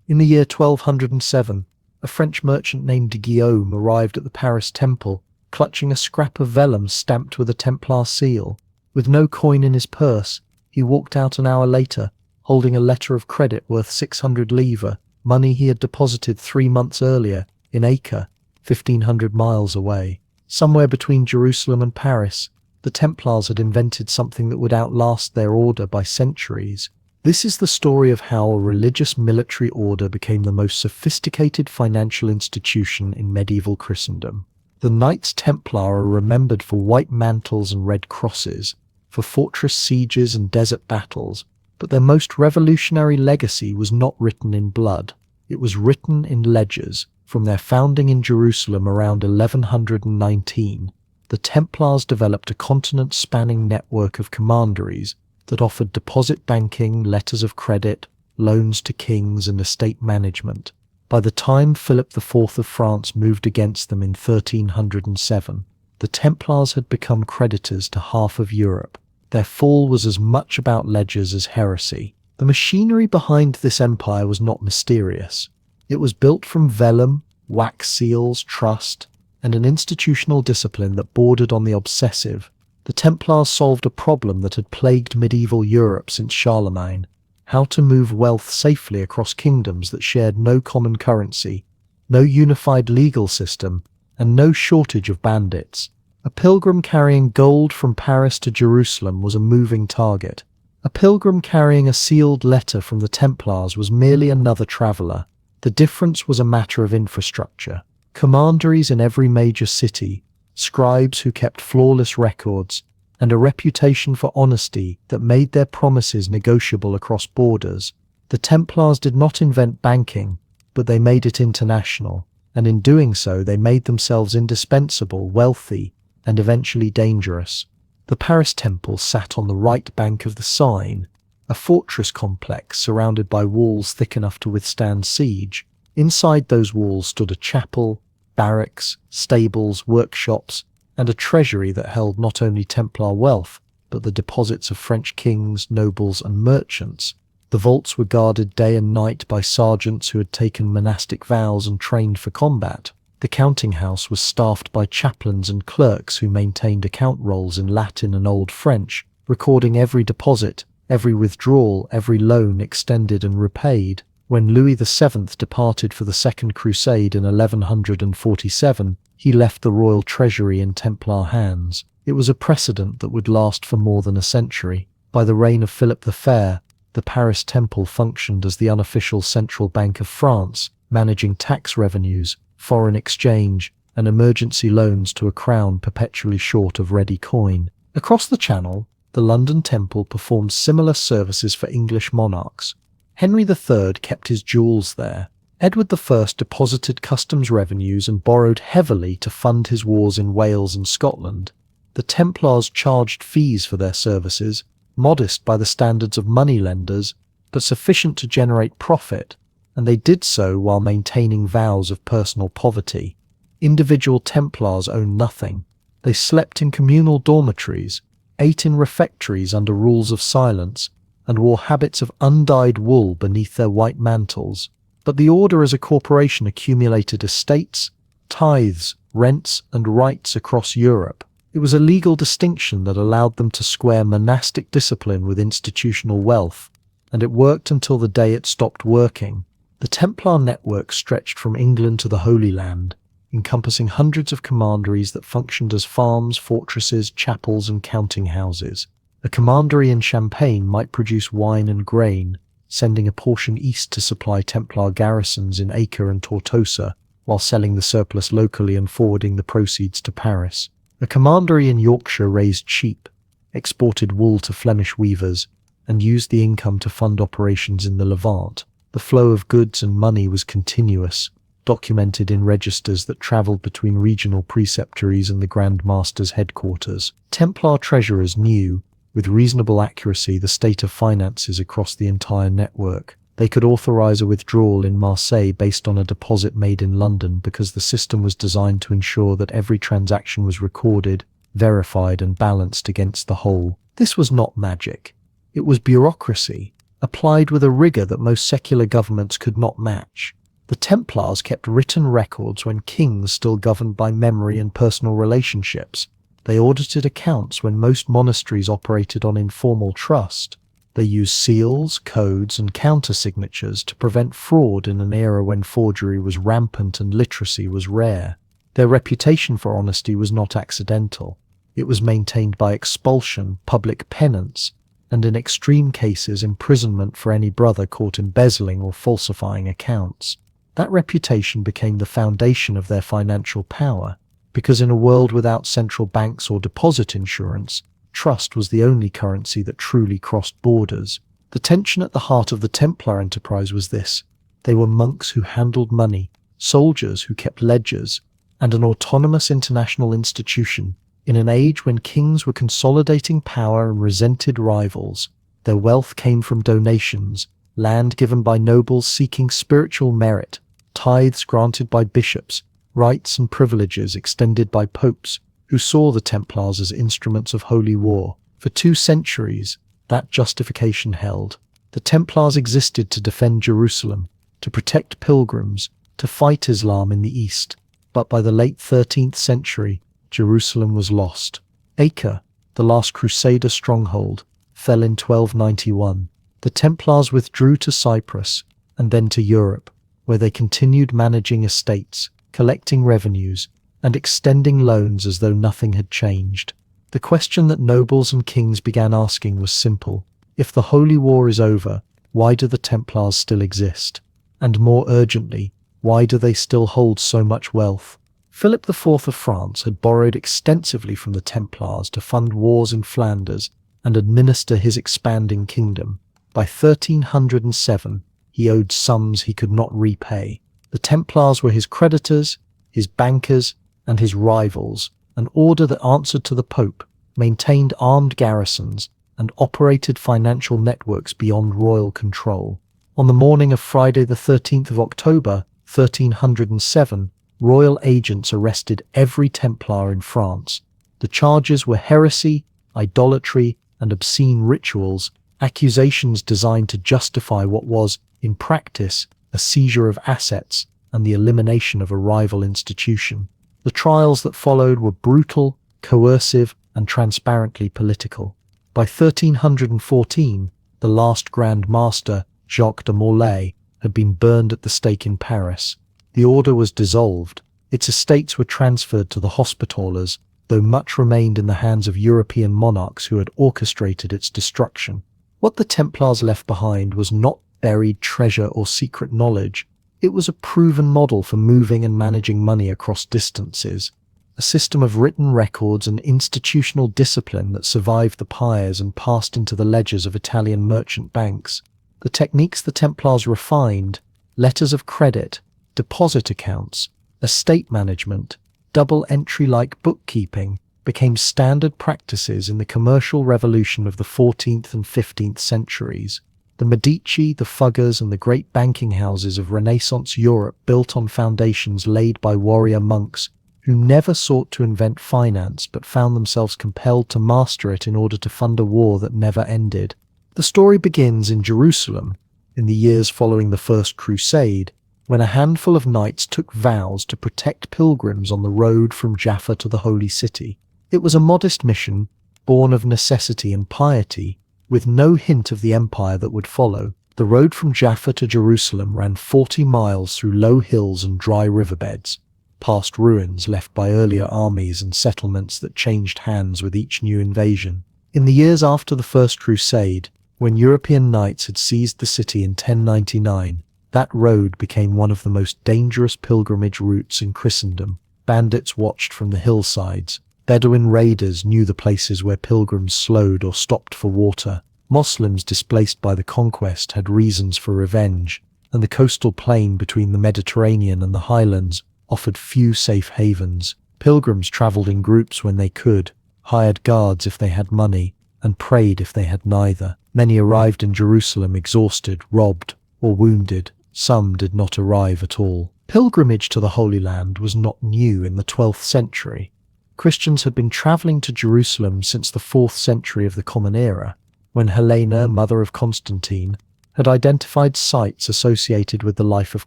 In the year 1207, a French merchant named Guillaume arrived at the Paris Temple, clutching a scrap of vellum stamped with a Templar seal. With no coin in his purse, he walked out an hour later, holding a letter of credit worth 600 livres, money he had deposited 3 months earlier in Acre, 1,500 miles away. Somewhere between Jerusalem and Paris, the Templars had invented something that would outlast their order by centuries. This is the story of how a religious military order became the most sophisticated financial institution in medieval Christendom. The Knights Templar are remembered for white mantles and red crosses, for fortress sieges and desert battles, but their most revolutionary legacy was not written in blood. It was written in ledgers. From their founding in Jerusalem around 1119, the Templars developed a continent-spanning network of commanderies that offered deposit banking, letters of credit, loans to kings, and estate management. By the time Philip IV of France moved against them in 1307, the Templars had become creditors to half of Europe. Their fall was as much about ledgers as heresy. The machinery behind this empire was not mysterious. It was built from vellum, wax seals, trust, and an institutional discipline that bordered on the obsessive. The Templars solved a problem that had plagued medieval Europe since Charlemagne: how to move wealth safely across kingdoms that shared no common currency, no unified legal system, and no shortage of bandits. A pilgrim carrying gold from Paris to Jerusalem was a moving target. A pilgrim carrying a sealed letter from the Templars was merely another traveller. The difference was a matter of infrastructure. Commanderies in every major city, scribes who kept flawless records, and a reputation for honesty that made their promises negotiable across borders. The Templars did not invent banking, but they made it international, and in doing so they made themselves indispensable, wealthy, and eventually dangerous. The Paris Temple sat on the right bank of the Seine, a fortress complex surrounded by walls thick enough to withstand siege. Inside those walls stood a chapel, barracks, stables, workshops, and a treasury that held not only Templar wealth, but the deposits of French kings, nobles, and merchants. The vaults were guarded day and night by sergeants who had taken monastic vows and trained for combat. The counting house was staffed by chaplains and clerks who maintained account rolls in Latin and Old French, recording every deposit, every withdrawal, every loan extended and repaid. When Louis VII departed for the Second Crusade in 1147, he left the royal treasury in Templar hands. It was a precedent that would last for more than a century. By the reign of Philip the Fair, the Paris Temple functioned as the unofficial central bank of France, managing tax revenues, foreign exchange, and emergency loans to a crown perpetually short of ready coin. Across the Channel, the London Temple performed similar services for English monarchs. Henry III kept his jewels there. Edward I deposited customs revenues and borrowed heavily to fund his wars in Wales and Scotland. The Templars charged fees for their services, modest by the standards of moneylenders, but sufficient to generate profit, and they did so while maintaining vows of personal poverty. Individual Templars owned nothing. They slept in communal dormitories, ate in refectories under rules of silence, and wore habits of undyed wool beneath their white mantles. But the order as a corporation accumulated estates, tithes, rents, and rights across Europe. It was a legal distinction that allowed them to square monastic discipline with institutional wealth, and it worked until the day it stopped working. The Templar network stretched from England to the Holy Land, encompassing hundreds of commanderies that functioned as farms, fortresses, chapels, and counting houses. A commandery in Champagne might produce wine and grain, sending a portion east to supply Templar garrisons in Acre and Tortosa, while selling the surplus locally and forwarding the proceeds to Paris. A commandery in Yorkshire raised sheep, exported wool to Flemish weavers, and used the income to fund operations in the Levant. The flow of goods and money was continuous, documented in registers that travelled between regional preceptories and the Grand Master's headquarters. Templar treasurers knew, with reasonable accuracy, the state of finances across the entire network. They could authorize a withdrawal in Marseille based on a deposit made in London because the system was designed to ensure that every transaction was recorded, verified, and balanced against the whole. This was not magic. It was bureaucracy, applied with a rigor that most secular governments could not match. The Templars kept written records when kings still governed by memory and personal relationships. They audited accounts when most monasteries operated on informal trust. They used seals, codes, and countersignatures to prevent fraud in an era when forgery was rampant and literacy was rare. Their reputation for honesty was not accidental. It was maintained by expulsion, public penance, and in extreme cases imprisonment for any brother caught embezzling or falsifying accounts. That reputation became the foundation of their financial power, because in a world without central banks or deposit insurance, trust was the only currency that truly crossed borders. The tension at the heart of the Templar enterprise was this: they were monks who handled money, soldiers who kept ledgers, and an autonomous international institution. In an age when kings were consolidating power and resented rivals, their wealth came from donations, land given by nobles seeking spiritual merit, tithes granted by bishops, rights and privileges extended by popes, who saw the Templars as instruments of holy war. For 2 centuries, that justification held. The Templars existed to defend Jerusalem, to protect pilgrims, to fight Islam in the East. But by the late 13th century, Jerusalem was lost. Acre, the last Crusader stronghold, fell in 1291. The Templars withdrew to Cyprus and then to Europe, where they continued managing estates, collecting revenues, and extending loans as though nothing had changed. The question that nobles and kings began asking was simple: if the Holy War is over, why do the Templars still exist? And more urgently, why do they still hold so much wealth? Philip IV of France had borrowed extensively from the Templars to fund wars in Flanders and administer his expanding kingdom. By 1307, he owed sums he could not repay. The Templars were his creditors, his bankers, and his rivals, an order that answered to the Pope, maintained armed garrisons, and operated financial networks beyond royal control. On the morning of Friday the 13th of October, 1307, royal agents arrested every Templar in France. The charges were heresy, idolatry, and obscene rituals, accusations designed to justify what was, in practice, a seizure of assets and the elimination of a rival institution. The trials that followed were brutal, coercive, and transparently political. By 1314, the last Grand Master, Jacques de Molay, had been burned at the stake in Paris. The order was dissolved. Its estates were transferred to the Hospitallers, though much remained in the hands of European monarchs who had orchestrated its destruction. What the Templars left behind was not buried treasure or secret knowledge. It was a proven model for moving and managing money across distances, a system of written records and institutional discipline that survived the pyres and passed into the ledgers of Italian merchant banks. The techniques the Templars refined, letters of credit, deposit accounts, estate management, double entry-like bookkeeping, became standard practices in the commercial revolution of the 14th and 15th centuries. The Medici, the Fuggers, and the great banking houses of Renaissance Europe built on foundations laid by warrior monks who never sought to invent finance but found themselves compelled to master it in order to fund a war that never ended. The story begins in Jerusalem, in the years following the First Crusade, when a handful of knights took vows to protect pilgrims on the road from Jaffa to the Holy City. It was a modest mission, born of necessity and piety, with no hint of the empire that would follow. The road from Jaffa to Jerusalem ran 40 miles through low hills and dry riverbeds, past ruins left by earlier armies and settlements that changed hands with each new invasion. In the years after the First Crusade, when European knights had seized the city in 1099, that road became one of the most dangerous pilgrimage routes in Christendom. Bandits watched from the hillsides. Bedouin raiders knew the places where pilgrims slowed or stopped for water. Muslims displaced by the conquest had reasons for revenge, and the coastal plain between the Mediterranean and the highlands offered few safe havens. Pilgrims traveled in groups when they could, hired guards if they had money, and prayed if they had neither. Many arrived in Jerusalem exhausted, robbed, or wounded. Some did not arrive at all. Pilgrimage to the Holy Land was not new in the 12th century. Christians had been travelling to Jerusalem since the 4th century of the Common Era, when Helena, mother of Constantine, had identified sites associated with the life of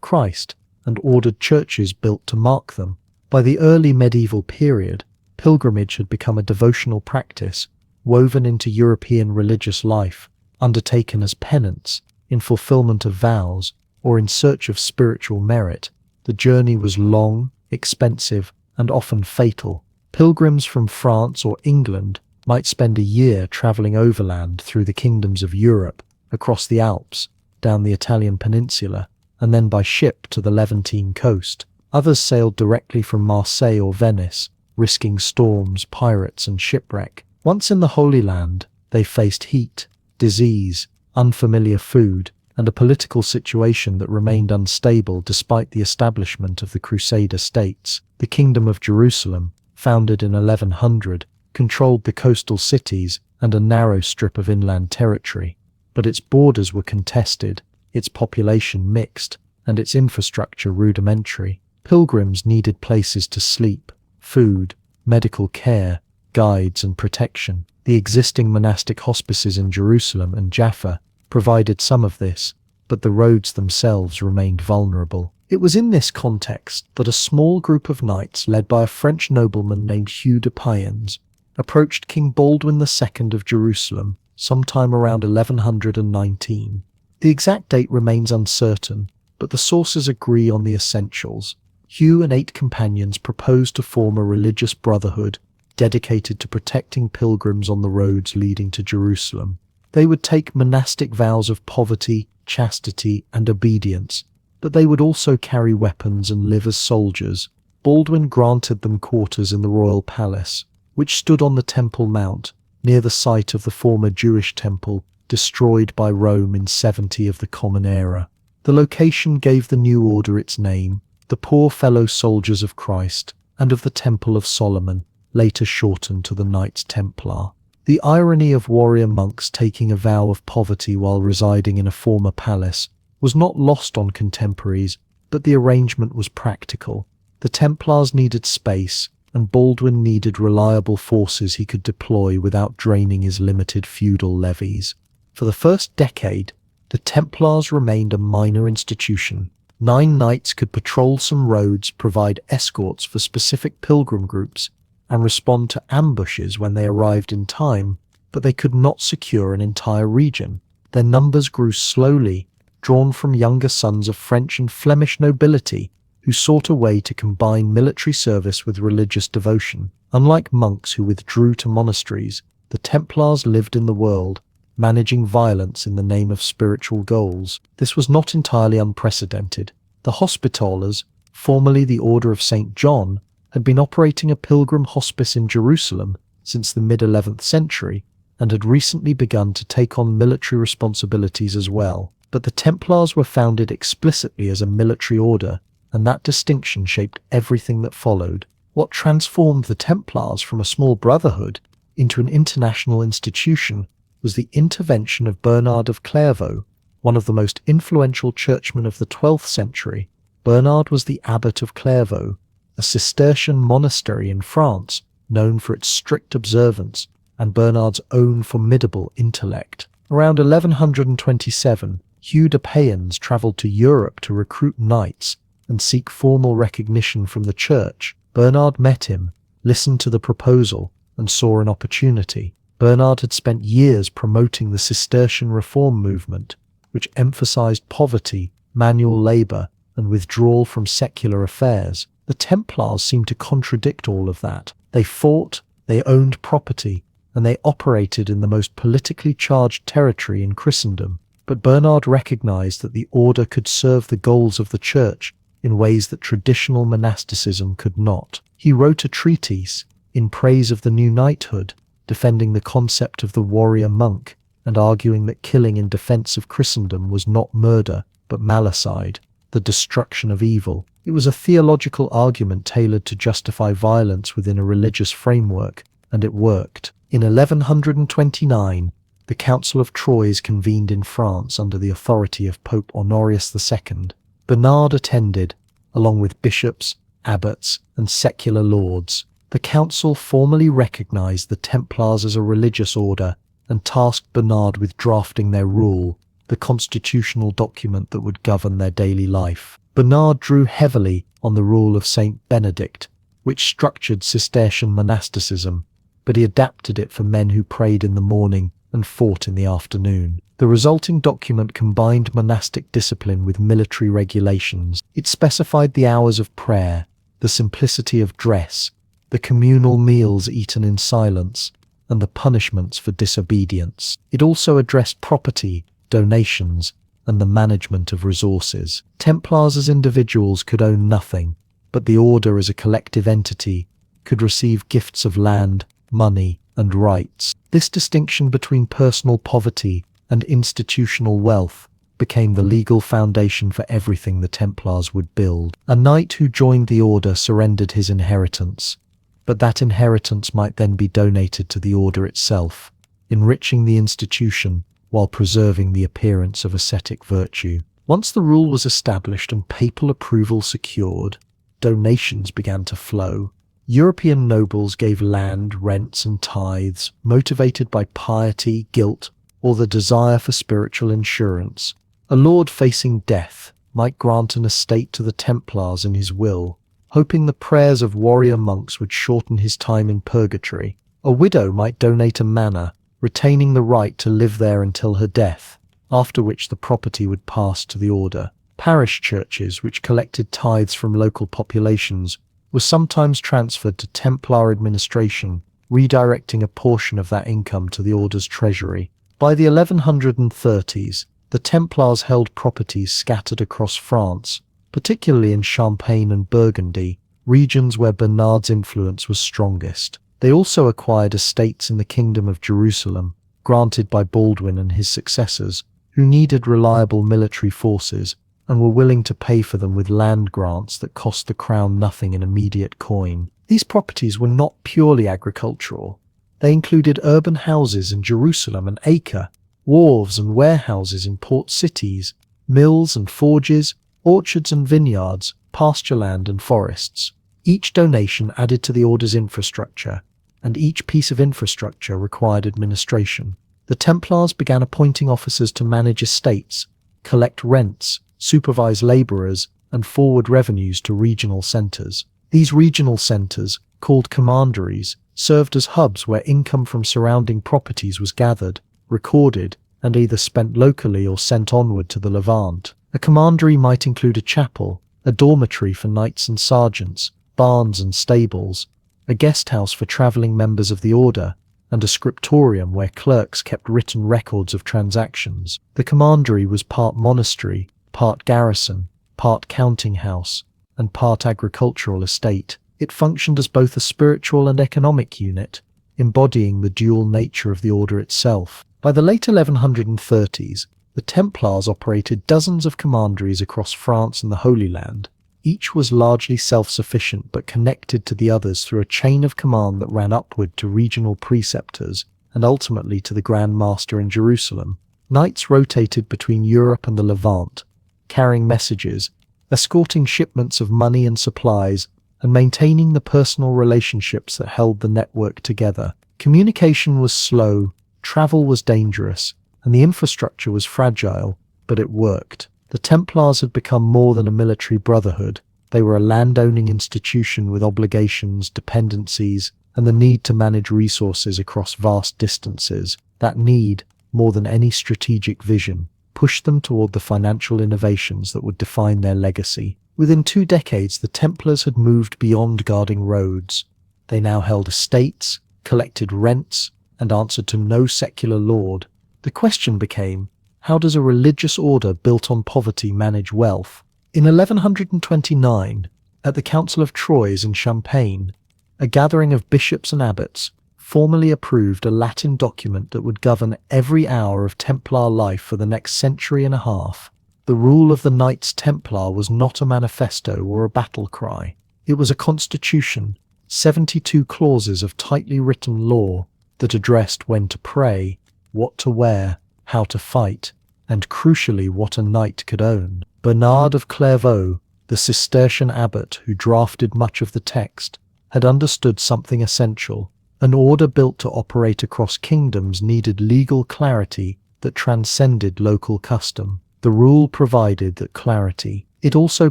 Christ and ordered churches built to mark them. By the early medieval period, pilgrimage had become a devotional practice woven into European religious life, undertaken as penance, in fulfillment of vows, or in search of spiritual merit. The journey was long, expensive, and often fatal. Pilgrims from France or England might spend a year traveling overland through the kingdoms of Europe, across the Alps, down the Italian peninsula, and then by ship to the Levantine coast. Others sailed directly from Marseille or Venice, risking storms, pirates, and shipwreck. Once in the Holy Land, they faced heat, disease, unfamiliar food, and a political situation that remained unstable despite the establishment of the Crusader states. The Kingdom of Jerusalem, founded in 1100, controlled the coastal cities and a narrow strip of inland territory. But its borders were contested, its population mixed, and its infrastructure rudimentary. Pilgrims needed places to sleep, food, medical care, guides, and protection. The existing monastic hospices in Jerusalem and Jaffa provided some of this, but the roads themselves remained vulnerable. It was in this context that a small group of knights led by a French nobleman named Hugh de Payens approached King Baldwin II of Jerusalem sometime around 1119. The exact date remains uncertain, but the sources agree on the essentials. Hugh and 8 companions proposed to form a religious brotherhood dedicated to protecting pilgrims on the roads leading to Jerusalem. They would take monastic vows of poverty, chastity, and obedience, but they would also carry weapons and live as soldiers. Baldwin granted them quarters in the royal palace, which stood on the Temple Mount, near the site of the former Jewish temple, destroyed by Rome in 70 of the Common Era. The location gave the new order its name, the Poor Fellow Soldiers of Christ, and of the Temple of Solomon, later shortened to the Knights Templar. The irony of warrior monks taking a vow of poverty while residing in a former palace was not lost on contemporaries, but the arrangement was practical. The Templars needed space, and Baldwin needed reliable forces he could deploy without draining his limited feudal levies. For the first decade, the Templars remained a minor institution. 9 knights could patrol some roads, provide escorts for specific pilgrim groups, and respond to ambushes when they arrived in time, but they could not secure an entire region. Their numbers grew slowly, drawn from younger sons of French and Flemish nobility who sought a way to combine military service with religious devotion. Unlike monks who withdrew to monasteries, the Templars lived in the world, managing violence in the name of spiritual goals. This was not entirely unprecedented. The Hospitallers, formerly the Order of St. John, had been operating a pilgrim hospice in Jerusalem since the mid-11th century and had recently begun to take on military responsibilities as well. But the Templars were founded explicitly as a military order, and that distinction shaped everything that followed. What transformed the Templars from a small brotherhood into an international institution was the intervention of Bernard of Clairvaux, one of the most influential churchmen of the 12th century. Bernard was the abbot of Clairvaux, a Cistercian monastery in France known for its strict observance and Bernard's own formidable intellect. Around 1127, Hugh de Payens travelled to Europe to recruit knights and seek formal recognition from the church. Bernard met him, listened to the proposal, and saw an opportunity. Bernard had spent years promoting the Cistercian reform movement, which emphasized poverty, manual labor, and withdrawal from secular affairs. The Templars seemed to contradict all of that. They fought, they owned property, and they operated in the most politically charged territory in Christendom. But Bernard recognized that the order could serve the goals of the church in ways that traditional monasticism could not. He wrote a treatise in praise of the new knighthood, defending the concept of the warrior monk and arguing that killing in defense of Christendom was not murder, but malicide, the destruction of evil. It was a theological argument tailored to justify violence within a religious framework, and it worked. In 1129, the Council of Troyes convened in France under the authority of Pope Honorius II. Bernard attended, along with bishops, abbots, and secular lords. The council formally recognized the Templars as a religious order and tasked Bernard with drafting their rule, the constitutional document that would govern their daily life. Bernard drew heavily on the rule of Saint Benedict, which structured Cistercian monasticism, but he adapted it for men who prayed in the morning and fought in the afternoon. The resulting document combined monastic discipline with military regulations. It specified the hours of prayer, the simplicity of dress, the communal meals eaten in silence, and the punishments for disobedience. It also addressed property, donations, and the management of resources. Templars as individuals could own nothing, but the order as a collective entity could receive gifts of land, money, and rights. This distinction between personal poverty and institutional wealth became the legal foundation for everything the Templars would build. A knight who joined the order surrendered his inheritance, but that inheritance might then be donated to the order itself, enriching the institution while preserving the appearance of ascetic virtue. Once the rule was established and papal approval secured, donations began to flow. European nobles gave land, rents, and tithes, motivated by piety, guilt, or the desire for spiritual insurance. A lord facing death might grant an estate to the Templars in his will, hoping the prayers of warrior monks would shorten his time in purgatory. A widow might donate a manor, retaining the right to live there until her death, after which the property would pass to the order. Parish churches, which collected tithes from local populations, were sometimes transferred to Templar administration, redirecting a portion of that income to the order's treasury. By the 1130s, the Templars held properties scattered across France, particularly in Champagne and Burgundy, regions where Bernard's influence was strongest. They also acquired estates in the Kingdom of Jerusalem, granted by Baldwin and his successors, who needed reliable military forces and were willing to pay for them with land grants that cost the crown nothing in immediate coin. These properties were not purely agricultural. They included urban houses in Jerusalem and Acre, wharves and warehouses in port cities, mills and forges, orchards and vineyards, pasture land and forests. Each donation added to the order's infrastructure, and each piece of infrastructure required administration. The Templars began appointing officers to manage estates, collect rents, supervise laborers, and forward revenues to regional centers. These regional centers, called commanderies, served as hubs where income from surrounding properties was gathered, recorded, and either spent locally or sent onward to the Levant. A commandery might include a chapel, a dormitory for knights and sergeants, barns and stables, a guest house for traveling members of the order, and a scriptorium where clerks kept written records of transactions. The commandery was part monastery, part garrison, part counting house, and part agricultural estate. It functioned as both a spiritual and economic unit, embodying the dual nature of the order itself. By the late 1130s, the Templars operated dozens of commanderies across France and the Holy Land. Each was largely self-sufficient but connected to the others through a chain of command that ran upward to regional preceptors and ultimately to the Grand Master in Jerusalem. Knights rotated between Europe and the Levant, carrying messages, escorting shipments of money and supplies, and maintaining the personal relationships that held the network together. Communication was slow, travel was dangerous, and the infrastructure was fragile, but it worked. The Templars had become more than a military brotherhood. They were a landowning institution with obligations, dependencies, and the need to manage resources across vast distances. That need, more than any strategic vision, pushed them toward the financial innovations that would define their legacy. Within 2 decades, the Templars had moved beyond guarding roads. They now held estates, collected rents, and answered to no secular lord. The question became, how does a religious order built on poverty manage wealth? In 1129, at the Council of Troyes in Champagne, a gathering of bishops and abbots formally approved a Latin document that would govern every hour of Templar life for the next century and a half. The rule of the Knights Templar was not a manifesto or a battle cry. It was a constitution, 72 clauses of tightly written law that addressed when to pray, what to wear, how to fight, and crucially what a knight could own. Bernard of Clairvaux, the Cistercian abbot who drafted much of the text, had understood something essential. An order built to operate across kingdoms needed legal clarity that transcended local custom. The rule provided that clarity. It also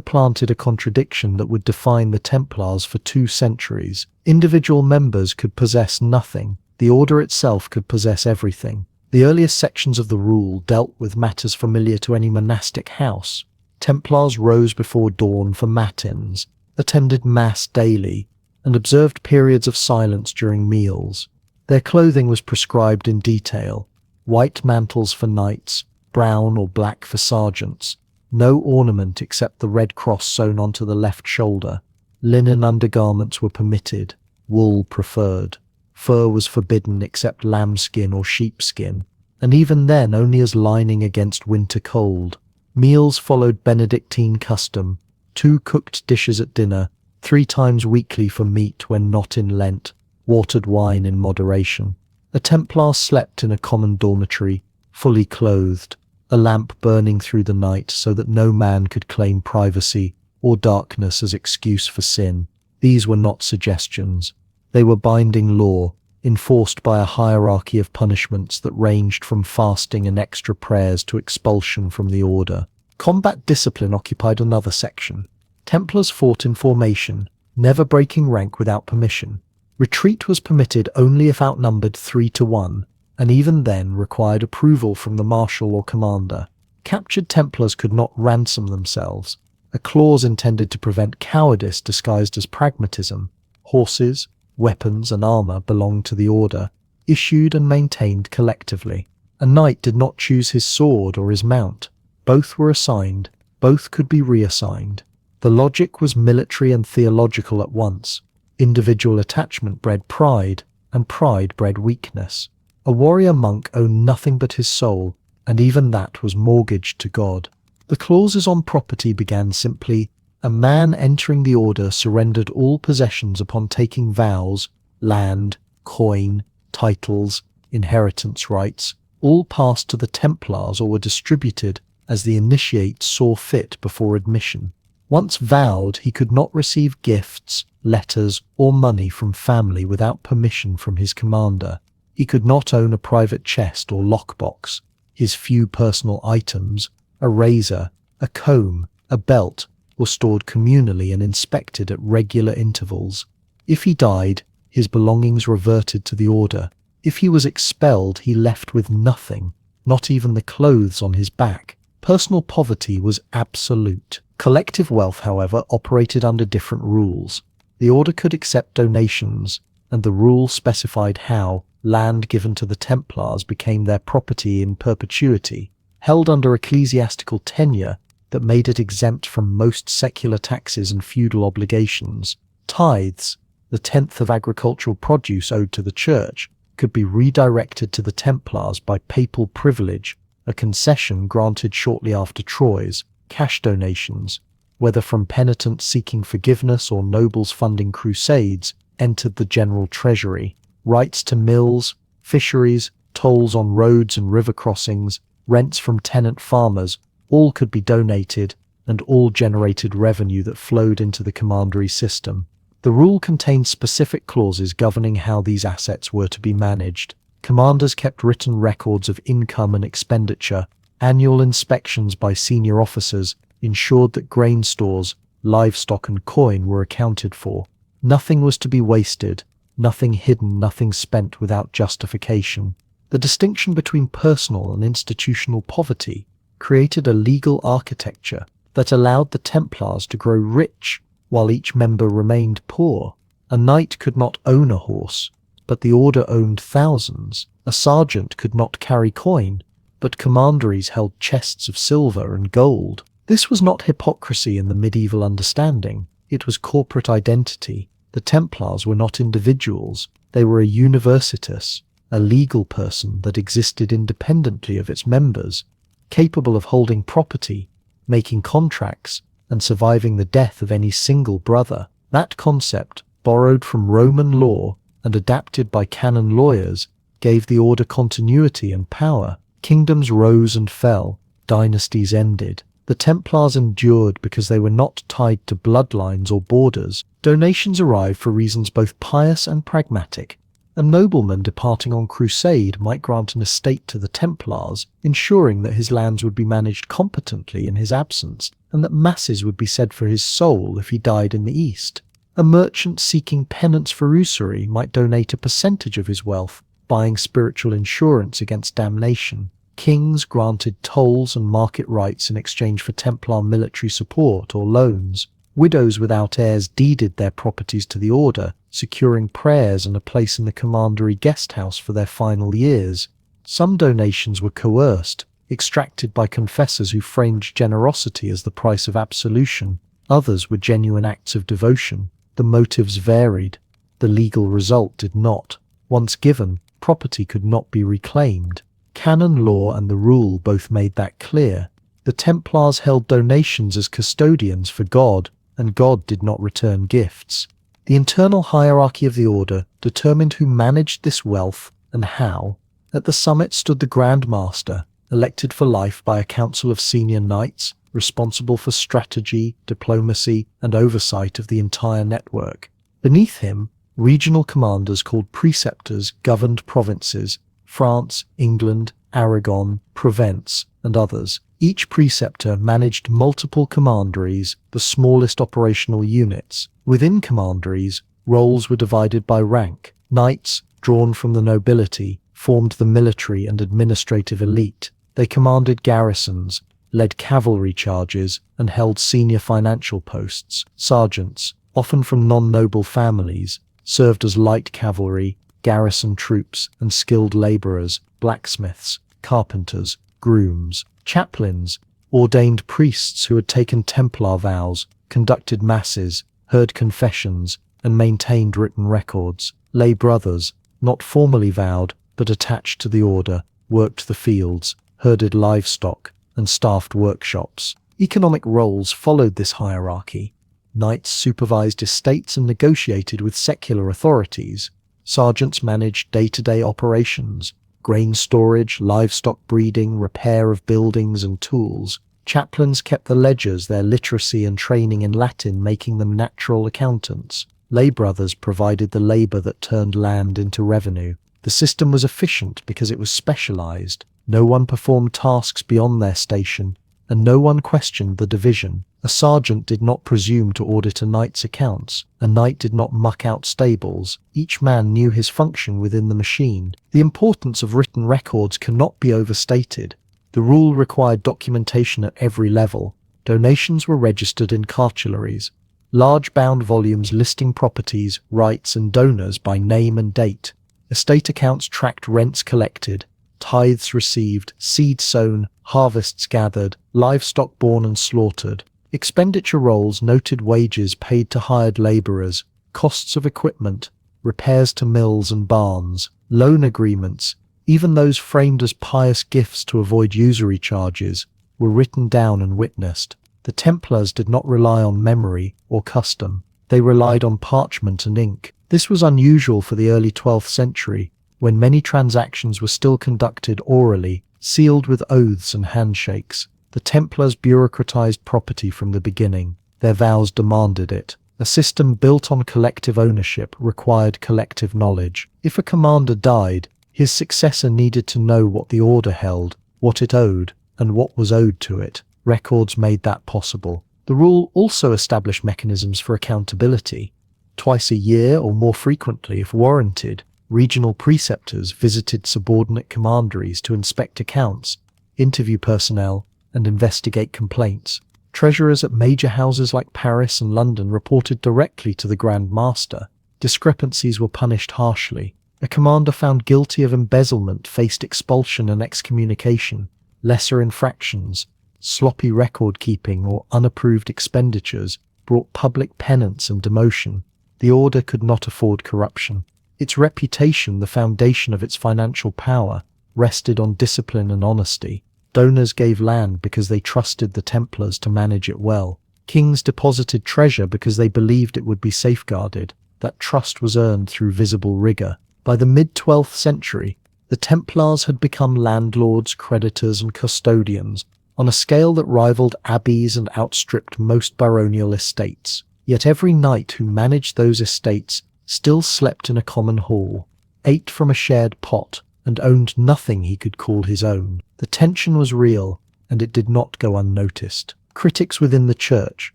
planted a contradiction that would define the Templars for 2 centuries. Individual members could possess nothing. The order itself could possess everything. The earliest sections of the rule dealt with matters familiar to any monastic house. Templars rose before dawn for matins, attended mass daily, and observed periods of silence during meals. Their clothing was prescribed in detail: white mantles for knights, brown or black for sergeants, no ornament except the red cross sewn onto the left shoulder. Linen undergarments were permitted, wool preferred. Fur was forbidden except lambskin or sheepskin, and even then only as lining against winter cold. Meals followed Benedictine custom: 2 cooked dishes at dinner, 3 times weekly for meat when not in Lent, watered wine in moderation. A Templar slept in a common dormitory, fully clothed, a lamp burning through the night so that no man could claim privacy or darkness as excuse for sin. These were not suggestions. They were binding law, enforced by a hierarchy of punishments that ranged from fasting and extra prayers to expulsion from the order. Combat discipline occupied another section. Templars fought in formation, never breaking rank without permission. Retreat was permitted only if outnumbered 3 to 1, and even then required approval from the marshal or commander. Captured Templars could not ransom themselves, a clause intended to prevent cowardice disguised as pragmatism. Horses, weapons, and armor belonged to the order, issued and maintained collectively. A knight did not choose his sword or his mount. Both were assigned, both could be reassigned. The logic was military and theological at once. Individual attachment bred pride, and pride bred weakness. A warrior monk owned nothing but his soul, and even that was mortgaged to God. The clauses on property began simply: a man entering the order surrendered all possessions upon taking vows, land, coin, titles, inheritance rights, all passed to the Templars or were distributed as the initiate saw fit before admission. Once vowed, he could not receive gifts, letters, or money from family without permission from his commander. He could not own a private chest or lockbox. His few personal items, a razor, a comb, a belt, were stored communally and inspected at regular intervals. If he died, his belongings reverted to the order. If he was expelled, he left with nothing, not even the clothes on his back. Personal poverty was absolute. Collective wealth, however, operated under different rules. The order could accept donations, and the rule specified how land given to the Templars became their property in perpetuity, held under ecclesiastical tenure that made it exempt from most secular taxes and feudal obligations. Tithes, the 10th of agricultural produce owed to the church, could be redirected to the Templars by papal privilege, a concession granted shortly after Troyes. Cash donations, whether from penitents seeking forgiveness or nobles funding crusades, entered the general treasury. Rights to mills, fisheries, tolls on roads and river crossings, rents from tenant farmers, all could be donated, and all generated revenue that flowed into the commandery system. The rule contained specific clauses governing how these assets were to be managed. Commanders kept written records of income and expenditure. Annual inspections by senior officers ensured that grain stores, livestock, and coin were accounted for. Nothing was to be wasted, nothing hidden, nothing spent without justification. The distinction between personal and institutional poverty created a legal architecture that allowed the Templars to grow rich while each member remained poor. A knight could not own a horse, but the order owned thousands. A sergeant could not carry coin, but commanderies held chests of silver and gold. This was not hypocrisy in the medieval understanding. It was corporate identity. The Templars were not individuals. They were a universitas, a legal person that existed independently of its members, capable of holding property, making contracts, and surviving the death of any single brother. That concept, borrowed from Roman law and adapted by canon lawyers, gave the order continuity and power. Kingdoms rose and fell, dynasties ended. The Templars endured because they were not tied to bloodlines or borders. Donations arrived for reasons both pious and pragmatic. A nobleman departing on crusade might grant an estate to the Templars, ensuring that his lands would be managed competently in his absence, and that masses would be said for his soul if he died in the East. A merchant seeking penance for usury might donate a percentage of his wealth, buying spiritual insurance against damnation. Kings granted tolls and market rights in exchange for Templar military support or loans. Widows without heirs deeded their properties to the order, securing prayers and a place in the commandery guest house for their final years. Some donations were coerced, extracted by confessors who framed generosity as the price of absolution. Others were genuine acts of devotion. The motives varied. The legal result did not. Once given, property could not be reclaimed. Canon law and the rule both made that clear. The Templars held donations as custodians for God, and God did not return gifts. The internal hierarchy of the order determined who managed this wealth and how. At the summit stood the Grand Master, elected for life by a council of senior knights, responsible for strategy, diplomacy, and oversight of the entire network. Beneath him, regional commanders called preceptors governed provinces: France, England, Aragon, Provence, and others. Each preceptor managed multiple commanderies, the smallest operational units. Within commanderies, roles were divided by rank. Knights, drawn from the nobility, formed the military and administrative elite. They commanded garrisons, led cavalry charges, and held senior financial posts. Sergeants, often from non-noble families, served as light cavalry, garrison troops, and skilled laborers: blacksmiths, carpenters, grooms. Chaplains, ordained priests who had taken Templar vows, conducted masses, heard confessions, and maintained written records. Lay brothers, not formally vowed, but attached to the order, worked the fields, herded livestock, and staffed workshops. Economic roles followed this hierarchy. Knights supervised estates and negotiated with secular authorities. Sergeants managed day-to-day operations: grain storage, livestock breeding, repair of buildings and tools. Chaplains kept the ledgers, their literacy and training in Latin making them natural accountants. Lay brothers provided the labor that turned land into revenue. The system was efficient because it was specialized. No one performed tasks beyond their station, and no one questioned the division. A sergeant did not presume to audit a knight's accounts. A knight did not muck out stables. Each man knew his function within the machine. The importance of written records cannot be overstated. The rule required documentation at every level. Donations were registered in cartularies, large bound volumes listing properties, rights, and donors by name and date. Estate accounts tracked rents collected, tithes received, seed sown, harvests gathered, livestock born and slaughtered. Expenditure rolls noted wages paid to hired laborers, costs of equipment, repairs to mills and barns, loan agreements, even those framed as pious gifts to avoid usury charges, were written down and witnessed. The Templars did not rely on memory or custom. They relied on parchment and ink. This was unusual for the early 12th century, when many transactions were still conducted orally, sealed with oaths and handshakes. The Templars bureaucratized property from the beginning. Their vows demanded it. A system built on collective ownership required collective knowledge. If a commander died, his successor needed to know what the order held, what it owed, and what was owed to it. Records made that possible. The rule also established mechanisms for accountability. Twice a year, or more frequently if warranted, regional preceptors visited subordinate commanderies to inspect accounts, interview personnel, and investigate complaints. Treasurers at major houses like Paris and London reported directly to the Grand Master. Discrepancies were punished harshly. A commander found guilty of embezzlement faced expulsion and excommunication. Lesser infractions, sloppy record-keeping or unapproved expenditures brought public penance and demotion. The order could not afford corruption. Its reputation, the foundation of its financial power, rested on discipline and honesty. Donors gave land because they trusted the Templars to manage it well. Kings deposited treasure because they believed it would be safeguarded. That trust was earned through visible rigor. By the mid-12th century, the Templars had become landlords, creditors, and custodians on a scale that rivaled abbeys and outstripped most baronial estates. Yet every knight who managed those estates still slept in a common hall. ate from a shared pot, and owned nothing he could call his own. The tension was real, and it did not go unnoticed. Critics within the church,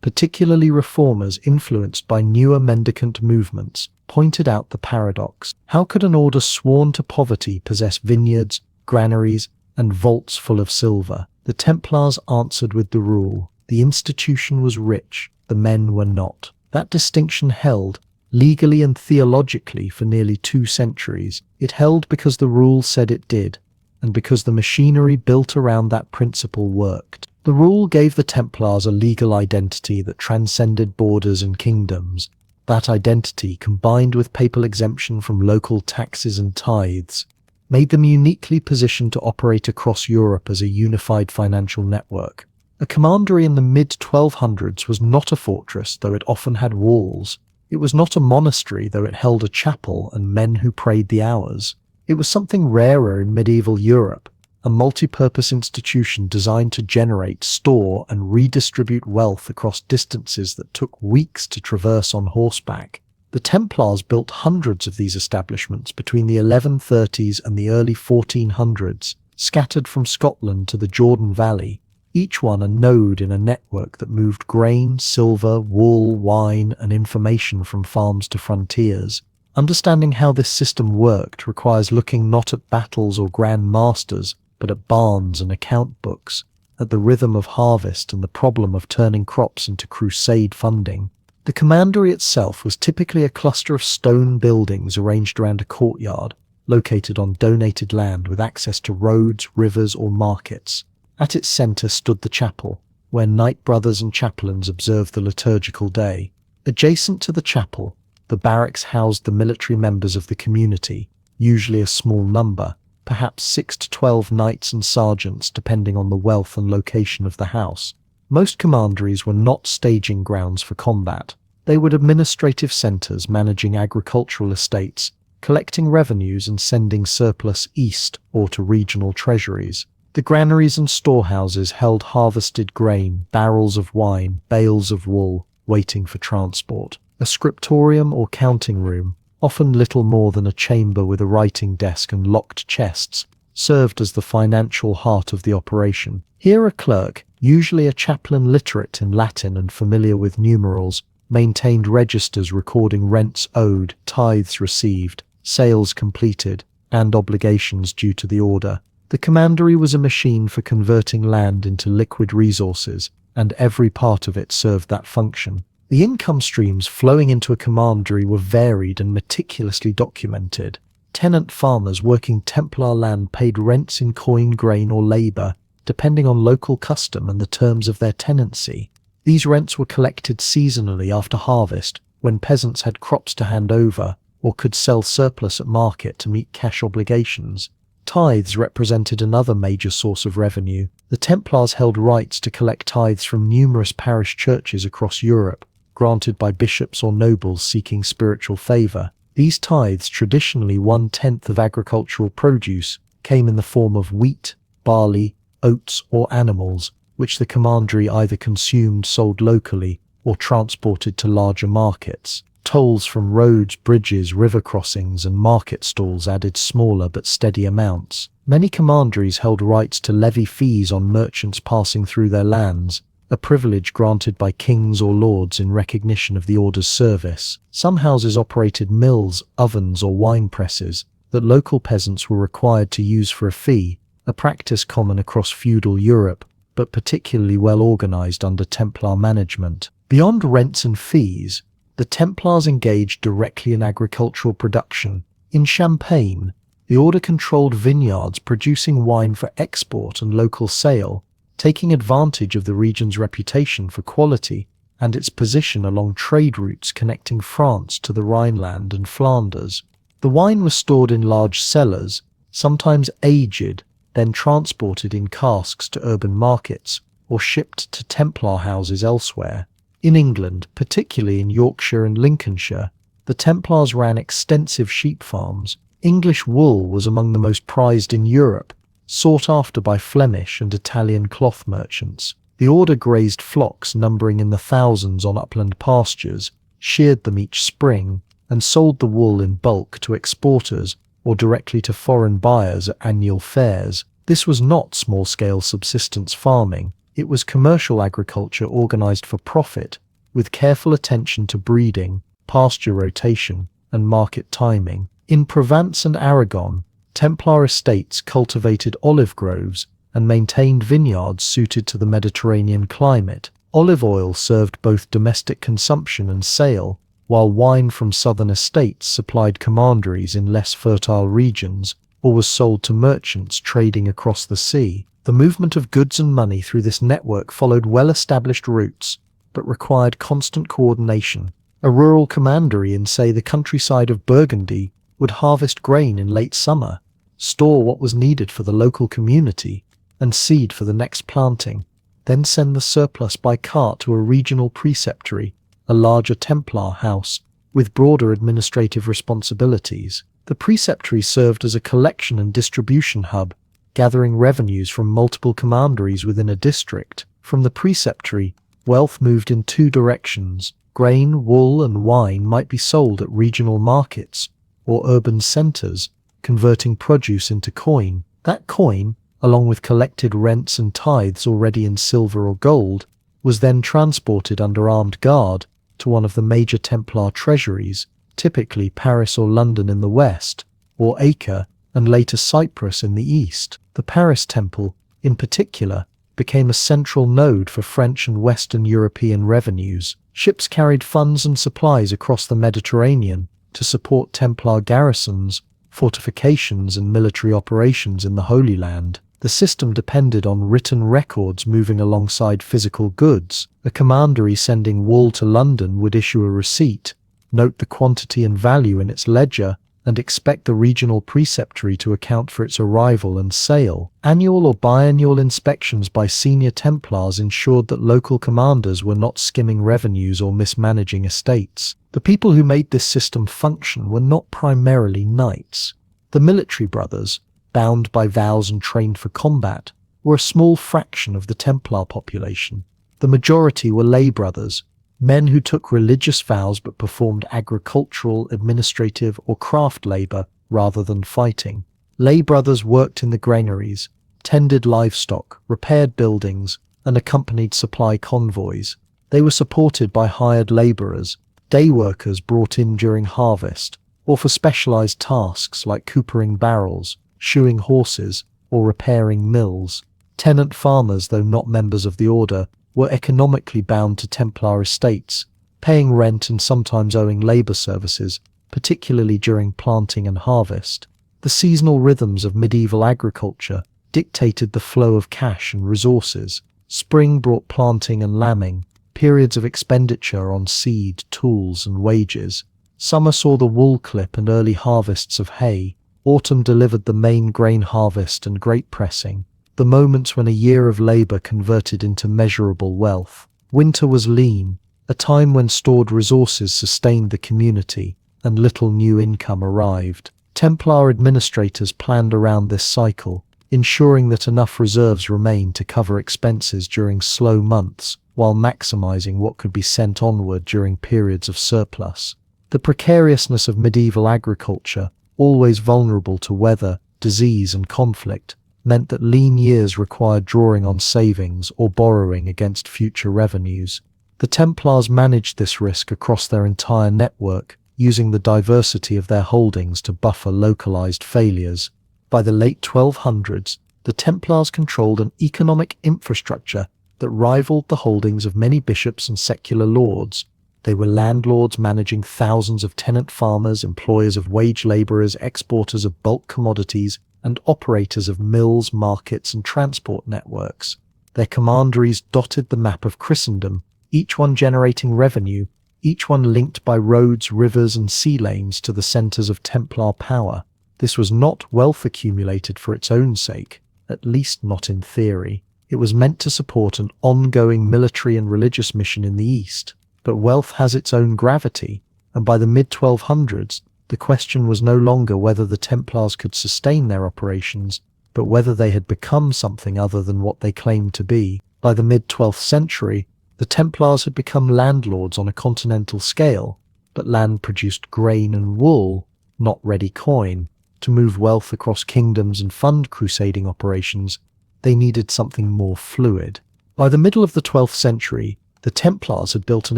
particularly reformers influenced by newer mendicant movements, pointed out the paradox. How could an order sworn to poverty possess vineyards, granaries, and vaults full of silver? The Templars answered with the rule: the institution was rich, the men were not. That distinction held, legally and theologically, for nearly 2 centuries. It held because the rule said it did, and because the machinery built around that principle worked. The rule gave the Templars a legal identity that transcended borders and kingdoms. That identity, combined with papal exemption from local taxes and tithes, made them uniquely positioned to operate across Europe as a unified financial network. A commandery in the mid-1200s was not a fortress, though it often had walls. It was not a monastery, though it held a chapel and men who prayed the hours. It was something rarer in medieval Europe, a multi-purpose institution designed to generate, store, and redistribute wealth across distances that took weeks to traverse on horseback. The Templars built hundreds of these establishments between the 1130s and the early 1400s, scattered from Scotland to the Jordan Valley, each one a node in a network that moved grain, silver, wool, wine, and information from farms to frontiers. Understanding how this system worked requires looking not at battles or grand masters, but at barns and account books, at the rhythm of harvest and the problem of turning crops into crusade funding. The commandery itself was typically a cluster of stone buildings arranged around a courtyard, located on donated land with access to roads, rivers, or markets. At its center stood the chapel, where knight brothers and chaplains observed the liturgical day. Adjacent to the chapel, the barracks housed the military members of the community, usually a small number, perhaps 6 to 12 knights and sergeants depending on the wealth and location of the house. Most commanderies were not staging grounds for combat. They were administrative centers managing agricultural estates, collecting revenues and sending surplus east or to regional treasuries. The granaries and storehouses held harvested grain, barrels of wine, bales of wool, waiting for transport. A scriptorium or counting room, often little more than a chamber with a writing desk and locked chests, served as the financial heart of the operation. Here a clerk, usually a chaplain literate in Latin and familiar with numerals, maintained registers recording rents owed, tithes received, sales completed, and obligations due to the order. The commandery was a machine for converting land into liquid resources, and every part of it served that function. The income streams flowing into a commandery were varied and meticulously documented. Tenant farmers working Templar land paid rents in coin, grain, or labor, depending on local custom and the terms of their tenancy. These rents were collected seasonally after harvest, when peasants had crops to hand over, or could sell surplus at market to meet cash obligations. Tithes represented another major source of revenue. The Templars held rights to collect tithes from numerous parish churches across Europe, granted by bishops or nobles seeking spiritual favor. These tithes, traditionally 1/10 of agricultural produce, came in the form of wheat, barley, oats, or animals, which the commandery either consumed, sold locally, or transported to larger markets. Tolls from roads, bridges, river crossings, and market stalls added smaller but steady amounts. Many commanderies held rights to levy fees on merchants passing through their lands, a privilege granted by kings or lords in recognition of the order's service. Some houses operated mills, ovens, or wine presses that local peasants were required to use for a fee, a practice common across feudal Europe, but particularly well organized under Templar management. Beyond rents and fees, the Templars engaged directly in agricultural production. In Champagne, the order controlled vineyards producing wine for export and local sale, taking advantage of the region's reputation for quality and its position along trade routes connecting France to the Rhineland and Flanders. The wine was stored in large cellars, sometimes aged, then transported in casks to urban markets or shipped to Templar houses elsewhere. In England, particularly in Yorkshire and Lincolnshire, the Templars ran extensive sheep farms. English wool was among the most prized in Europe, sought after by Flemish and Italian cloth merchants. The order grazed flocks numbering in the thousands on upland pastures, sheared them each spring, and sold the wool in bulk to exporters or directly to foreign buyers at annual fairs. This was not small-scale subsistence farming. It was commercial agriculture organized for profit, with careful attention to breeding, pasture rotation, and market timing. In Provence and Aragon, Templar estates cultivated olive groves and maintained vineyards suited to the Mediterranean climate. Olive oil served both domestic consumption and sale, while wine from southern estates supplied commanderies in less fertile regions or was sold to merchants trading across the sea. The movement of goods and money through this network followed well-established routes, but required constant coordination. A rural commandery in, say, the countryside of Burgundy would harvest grain in late summer, store what was needed for the local community, and seed for the next planting, then send the surplus by cart to a regional preceptory, a larger Templar house, with broader administrative responsibilities. The preceptory served as a collection and distribution hub, gathering revenues from multiple commanderies within a district. From the preceptory, wealth moved in two directions. Grain, wool, and wine might be sold at regional markets or urban centers, converting produce into coin. That coin, along with collected rents and tithes already in silver or gold, was then transported under armed guard to one of the major Templar treasuries, typically Paris or London in the west, or Acre and later Cyprus in the east. The Paris Temple, in particular, became a central node for French and Western European revenues. Ships carried funds and supplies across the Mediterranean to support Templar garrisons, fortifications, and military operations in the Holy Land. The system depended on written records moving alongside physical goods. A commandery sending wool to London would issue a receipt, note the quantity and value in its ledger, and expect the regional preceptory to account for its arrival and sale. Annual or biannual inspections by senior Templars ensured that local commanders were not skimming revenues or mismanaging estates. The people who made this system function were not primarily knights. The military brothers, bound by vows and trained for combat, were a small fraction of the Templar population. The majority were lay brothers, men who took religious vows but performed agricultural, administrative, or craft labor rather than fighting. Lay brothers worked in the granaries, tended livestock, repaired buildings, and accompanied supply convoys. They were supported by hired laborers, day workers brought in during harvest, or for specialized tasks like coopering barrels, shoeing horses, or repairing mills. Tenant farmers, though not members of the order, were economically bound to Templar estates, paying rent and sometimes owing labor services, particularly during planting and harvest. The seasonal rhythms of medieval agriculture dictated the flow of cash and resources. Spring brought planting and lambing, periods of expenditure on seed, tools, and wages. Summer saw the wool clip and early harvests of hay. Autumn delivered the main grain harvest and grape pressing, the moments when a year of labor converted into measurable wealth. Winter was lean, a time when stored resources sustained the community and little new income arrived. Templar administrators planned around this cycle, ensuring that enough reserves remained to cover expenses during slow months, while maximizing what could be sent onward during periods of surplus. The precariousness of medieval agriculture, always vulnerable to weather, disease, and conflict, meant that lean years required drawing on savings or borrowing against future revenues. The Templars managed this risk across their entire network, using the diversity of their holdings to buffer localized failures. By the late 1200s, the Templars controlled an economic infrastructure that rivaled the holdings of many bishops and secular lords. They were landlords managing thousands of tenant farmers, employers of wage laborers, exporters of bulk commodities, and operators of mills, markets, and transport networks. Their commanderies dotted the map of Christendom, each one generating revenue, each one linked by roads, rivers, and sea lanes to the centers of Templar power. This was not wealth accumulated for its own sake, at least not in theory. It was meant to support an ongoing military and religious mission in the East. But wealth has its own gravity, and by the mid-1200s, the question was no longer whether the Templars could sustain their operations, but whether they had become something other than what they claimed to be. By the mid-12th century, the Templars had become landlords on a continental scale, but land produced grain and wool, not ready coin. To move wealth across kingdoms and fund crusading operations, they needed something more fluid. By the middle of the 12th century, the Templars had built an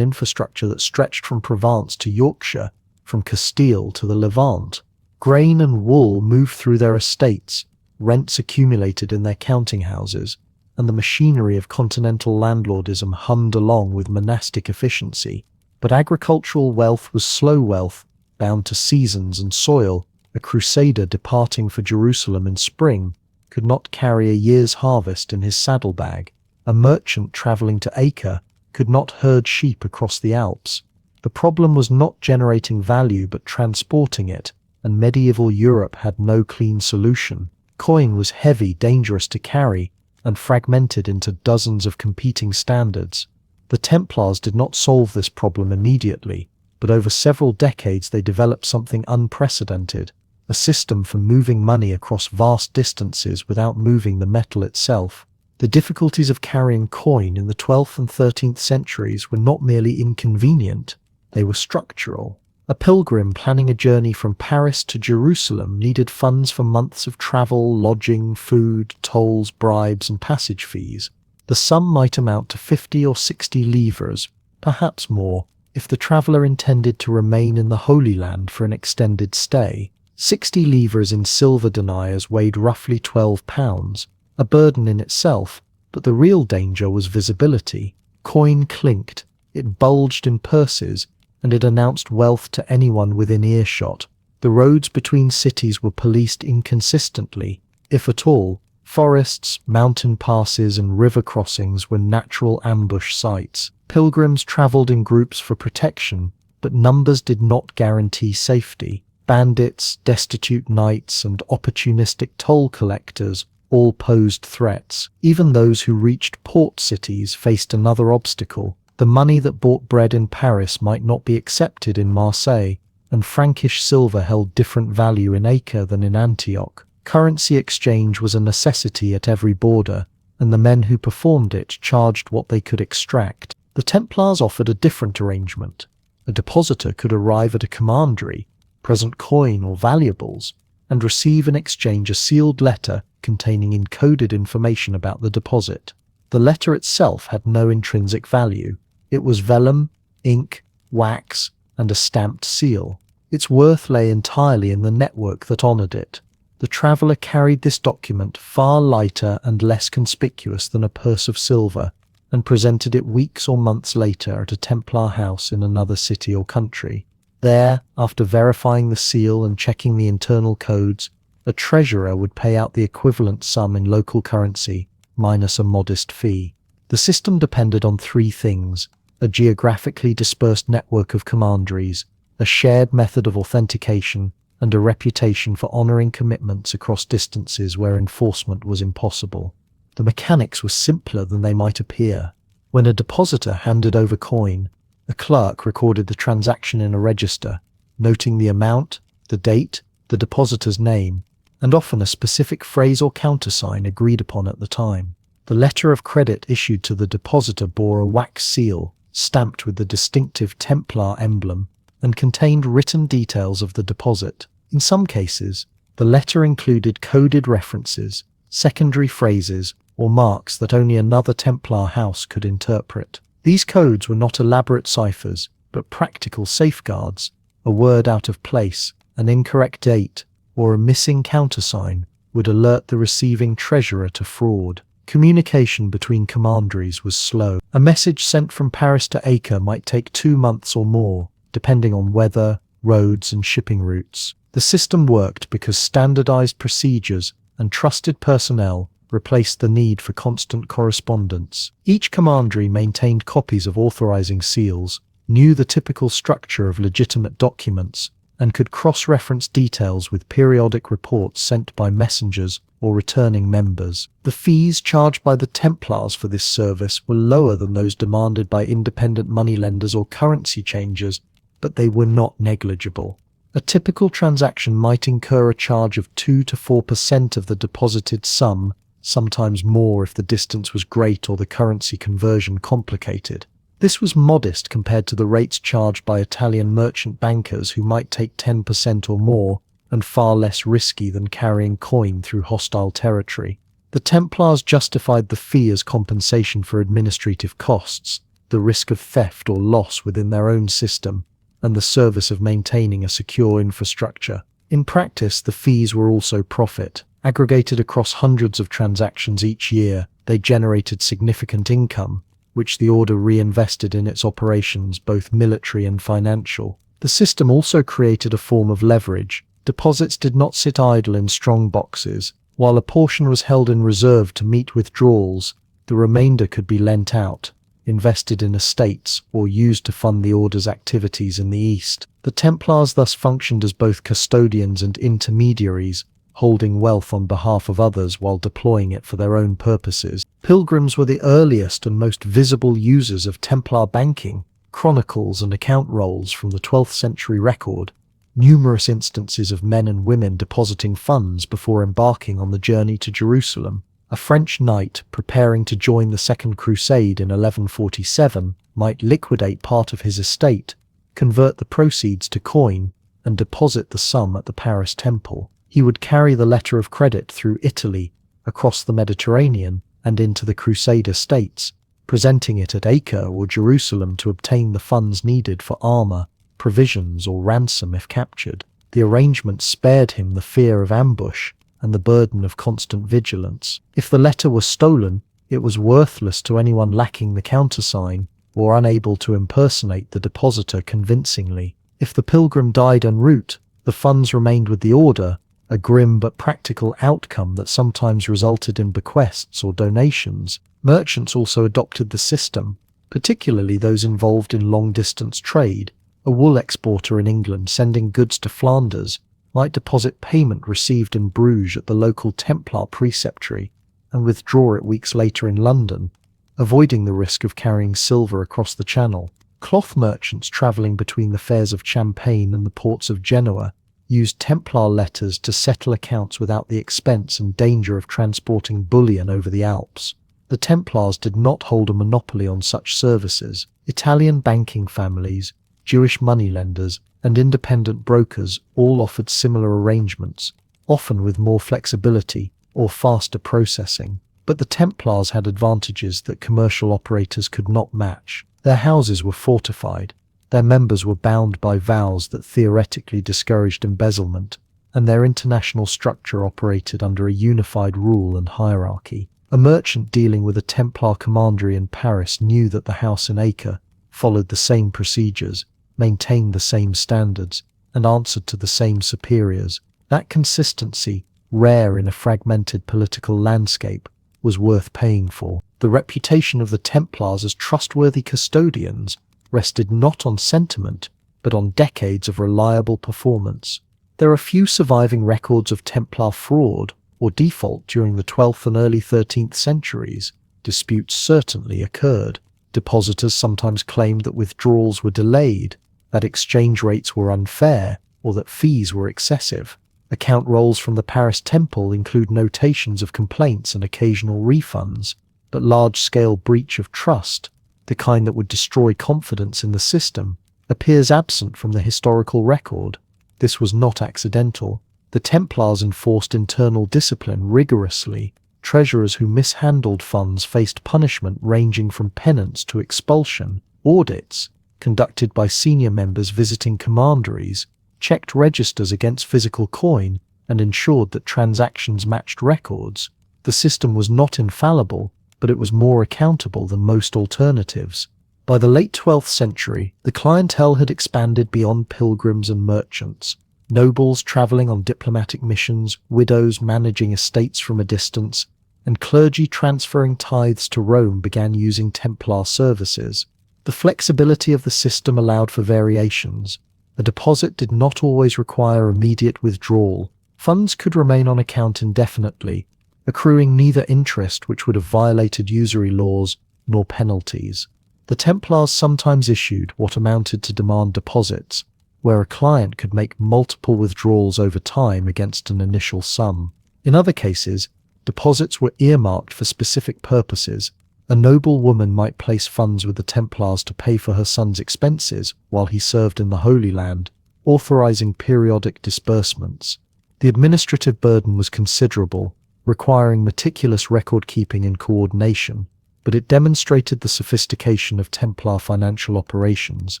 infrastructure that stretched from Provence to Yorkshire, from Castile to the Levant. Grain and wool moved through their estates, rents accumulated in their counting houses, and the machinery of continental landlordism hummed along with monastic efficiency. But agricultural wealth was slow wealth, bound to seasons and soil. A crusader departing for Jerusalem in spring could not carry a year's harvest in his saddlebag. A merchant traveling to Acre could not herd sheep across the Alps. The problem was not generating value but transporting it, and medieval Europe had no clean solution. Coin was heavy, dangerous to carry, and fragmented into dozens of competing standards. The Templars did not solve this problem immediately, but over several decades they developed something unprecedented, a system for moving money across vast distances without moving the metal itself. The difficulties of carrying coin in the 12th and 13th centuries were not merely inconvenient, they were structural. A pilgrim planning a journey from Paris to Jerusalem needed funds for months of travel, lodging, food, tolls, bribes, and passage fees. The sum might amount to 50 or 60 livres, perhaps more, if the traveller intended to remain in the Holy Land for an extended stay. 60 livres in silver deniers weighed roughly 12 pounds, a burden in itself, but the real danger was visibility. Coin clinked, it bulged in purses, and it announced wealth to anyone within earshot. The roads between cities were policed inconsistently, if at all. Forests, mountain passes, and river crossings were natural ambush sites. Pilgrims traveled in groups for protection, but numbers did not guarantee safety. Bandits, destitute knights, and opportunistic toll collectors all posed threats. Even those who reached port cities faced another obstacle. The money that bought bread in Paris might not be accepted in Marseille, and Frankish silver held different value in Acre than in Antioch. Currency exchange was a necessity at every border, and the men who performed it charged what they could extract. The Templars offered a different arrangement. A depositor could arrive at a commandery, present coin or valuables, and receive in exchange a sealed letter containing encoded information about the deposit. The letter itself had no intrinsic value. It was vellum, ink, wax, and a stamped seal. Its worth lay entirely in the network that honored it. The traveller carried this document far lighter and less conspicuous than a purse of silver, and presented it weeks or months later at a Templar house in another city or country. There, after verifying the seal and checking the internal codes, a treasurer would pay out the equivalent sum in local currency, minus a modest fee. The system depended on three things: a geographically dispersed network of commanderies, a shared method of authentication, and a reputation for honouring commitments across distances where enforcement was impossible. The mechanics were simpler than they might appear. When a depositor handed over coin, a clerk recorded the transaction in a register, noting the amount, the date, the depositor's name, and often a specific phrase or countersign agreed upon at the time. The letter of credit issued to the depositor bore a wax seal, stamped with the distinctive Templar emblem, and contained written details of the deposit. In some cases, the letter included coded references, secondary phrases, or marks that only another Templar house could interpret. These codes were not elaborate ciphers, but practical safeguards. A word out of place, an incorrect date, or a missing countersign would alert the receiving treasurer to fraud. Communication between commanderies was slow. A message sent from Paris to Acre might take 2 months or more, depending on weather, roads, and shipping routes. The system worked because standardized procedures and trusted personnel replaced the need for constant correspondence. Each commandery maintained copies of authorizing seals, knew the typical structure of legitimate documents, and could cross-reference details with periodic reports sent by messengers or returning members. The fees charged by the Templars for this service were lower than those demanded by independent moneylenders or currency changers, but they were not negligible. A typical transaction might incur a charge of 2 to 4% of the deposited sum, sometimes more if the distance was great or the currency conversion complicated. This was modest compared to the rates charged by Italian merchant bankers who might take 10% or more, and far less risky than carrying coin through hostile territory. The Templars justified the fee as compensation for administrative costs, the risk of theft or loss within their own system, and the service of maintaining a secure infrastructure. In practice, the fees were also profit. Aggregated across hundreds of transactions each year, they generated significant income, which the order reinvested in its operations, both military and financial. The system also created a form of leverage. Deposits did not sit idle in strong boxes. While a portion was held in reserve to meet withdrawals, the remainder could be lent out, invested in estates, or used to fund the order's activities in the East. The Templars thus functioned as both custodians and intermediaries, holding wealth on behalf of others while deploying it for their own purposes. Pilgrims were the earliest and most visible users of Templar banking. Chronicles and account rolls from the 12th century record numerous instances of men and women depositing funds before embarking on the journey to Jerusalem. A French knight preparing to join the Second Crusade in 1147 might liquidate part of his estate, convert the proceeds to coin, and deposit the sum at the Paris Temple. He would carry the letter of credit through Italy, across the Mediterranean, and into the Crusader states, presenting it at Acre or Jerusalem to obtain the funds needed for armor, provisions, or ransom if captured. The arrangement spared him the fear of ambush and the burden of constant vigilance. If the letter was stolen, it was worthless to anyone lacking the countersign or unable to impersonate the depositor convincingly. If the pilgrim died en route, the funds remained with the order, a grim but practical outcome that sometimes resulted in bequests or donations. Merchants also adopted the system, particularly those involved in long-distance trade. A wool exporter in England sending goods to Flanders might deposit payment received in Bruges at the local Templar preceptory and withdraw it weeks later in London, avoiding the risk of carrying silver across the Channel. Cloth merchants travelling between the fairs of Champagne and the ports of Genoa used Templar letters to settle accounts without the expense and danger of transporting bullion over the Alps. The Templars did not hold a monopoly on such services. Italian banking families, Jewish moneylenders, and independent brokers all offered similar arrangements, often with more flexibility or faster processing. But the Templars had advantages that commercial operators could not match. Their houses were fortified, their members were bound by vows that theoretically discouraged embezzlement, and their international structure operated under a unified rule and hierarchy. A merchant dealing with a Templar commandery in Paris knew that the house in Acre followed the same procedures, maintained the same standards, and answered to the same superiors. That consistency, rare in a fragmented political landscape, was worth paying for. The reputation of the Templars as trustworthy custodians rested not on sentiment, but on decades of reliable performance. There are few surviving records of Templar fraud or default during the 12th and early 13th centuries. Disputes certainly occurred. Depositors sometimes claimed that withdrawals were delayed, that exchange rates were unfair, or that fees were excessive. Account rolls from the Paris Temple include notations of complaints and occasional refunds, but large-scale breach of trust, the kind that would destroy confidence in the system, appears absent from the historical record. This was not accidental. The Templars enforced internal discipline rigorously. Treasurers who mishandled funds faced punishment ranging from penance to expulsion. Audits, conducted by senior members visiting commanderies, checked registers against physical coin and ensured that transactions matched records. The system was not infallible, but it was more accountable than most alternatives. By the late 12th century, the clientele had expanded beyond pilgrims and merchants. Nobles travelling on diplomatic missions, widows managing estates from a distance, and clergy transferring tithes to Rome began using Templar services. The flexibility of the system allowed for variations. A deposit did not always require immediate withdrawal. Funds could remain on account indefinitely, accruing neither interest, which would have violated usury laws, nor penalties. The Templars sometimes issued what amounted to demand deposits, where a client could make multiple withdrawals over time against an initial sum. In other cases, deposits were earmarked for specific purposes, A noble woman might place funds with the Templars to pay for her son's expenses while he served in the Holy Land, authorizing periodic disbursements. The administrative burden was considerable, requiring meticulous record-keeping and coordination, but it demonstrated the sophistication of Templar financial operations.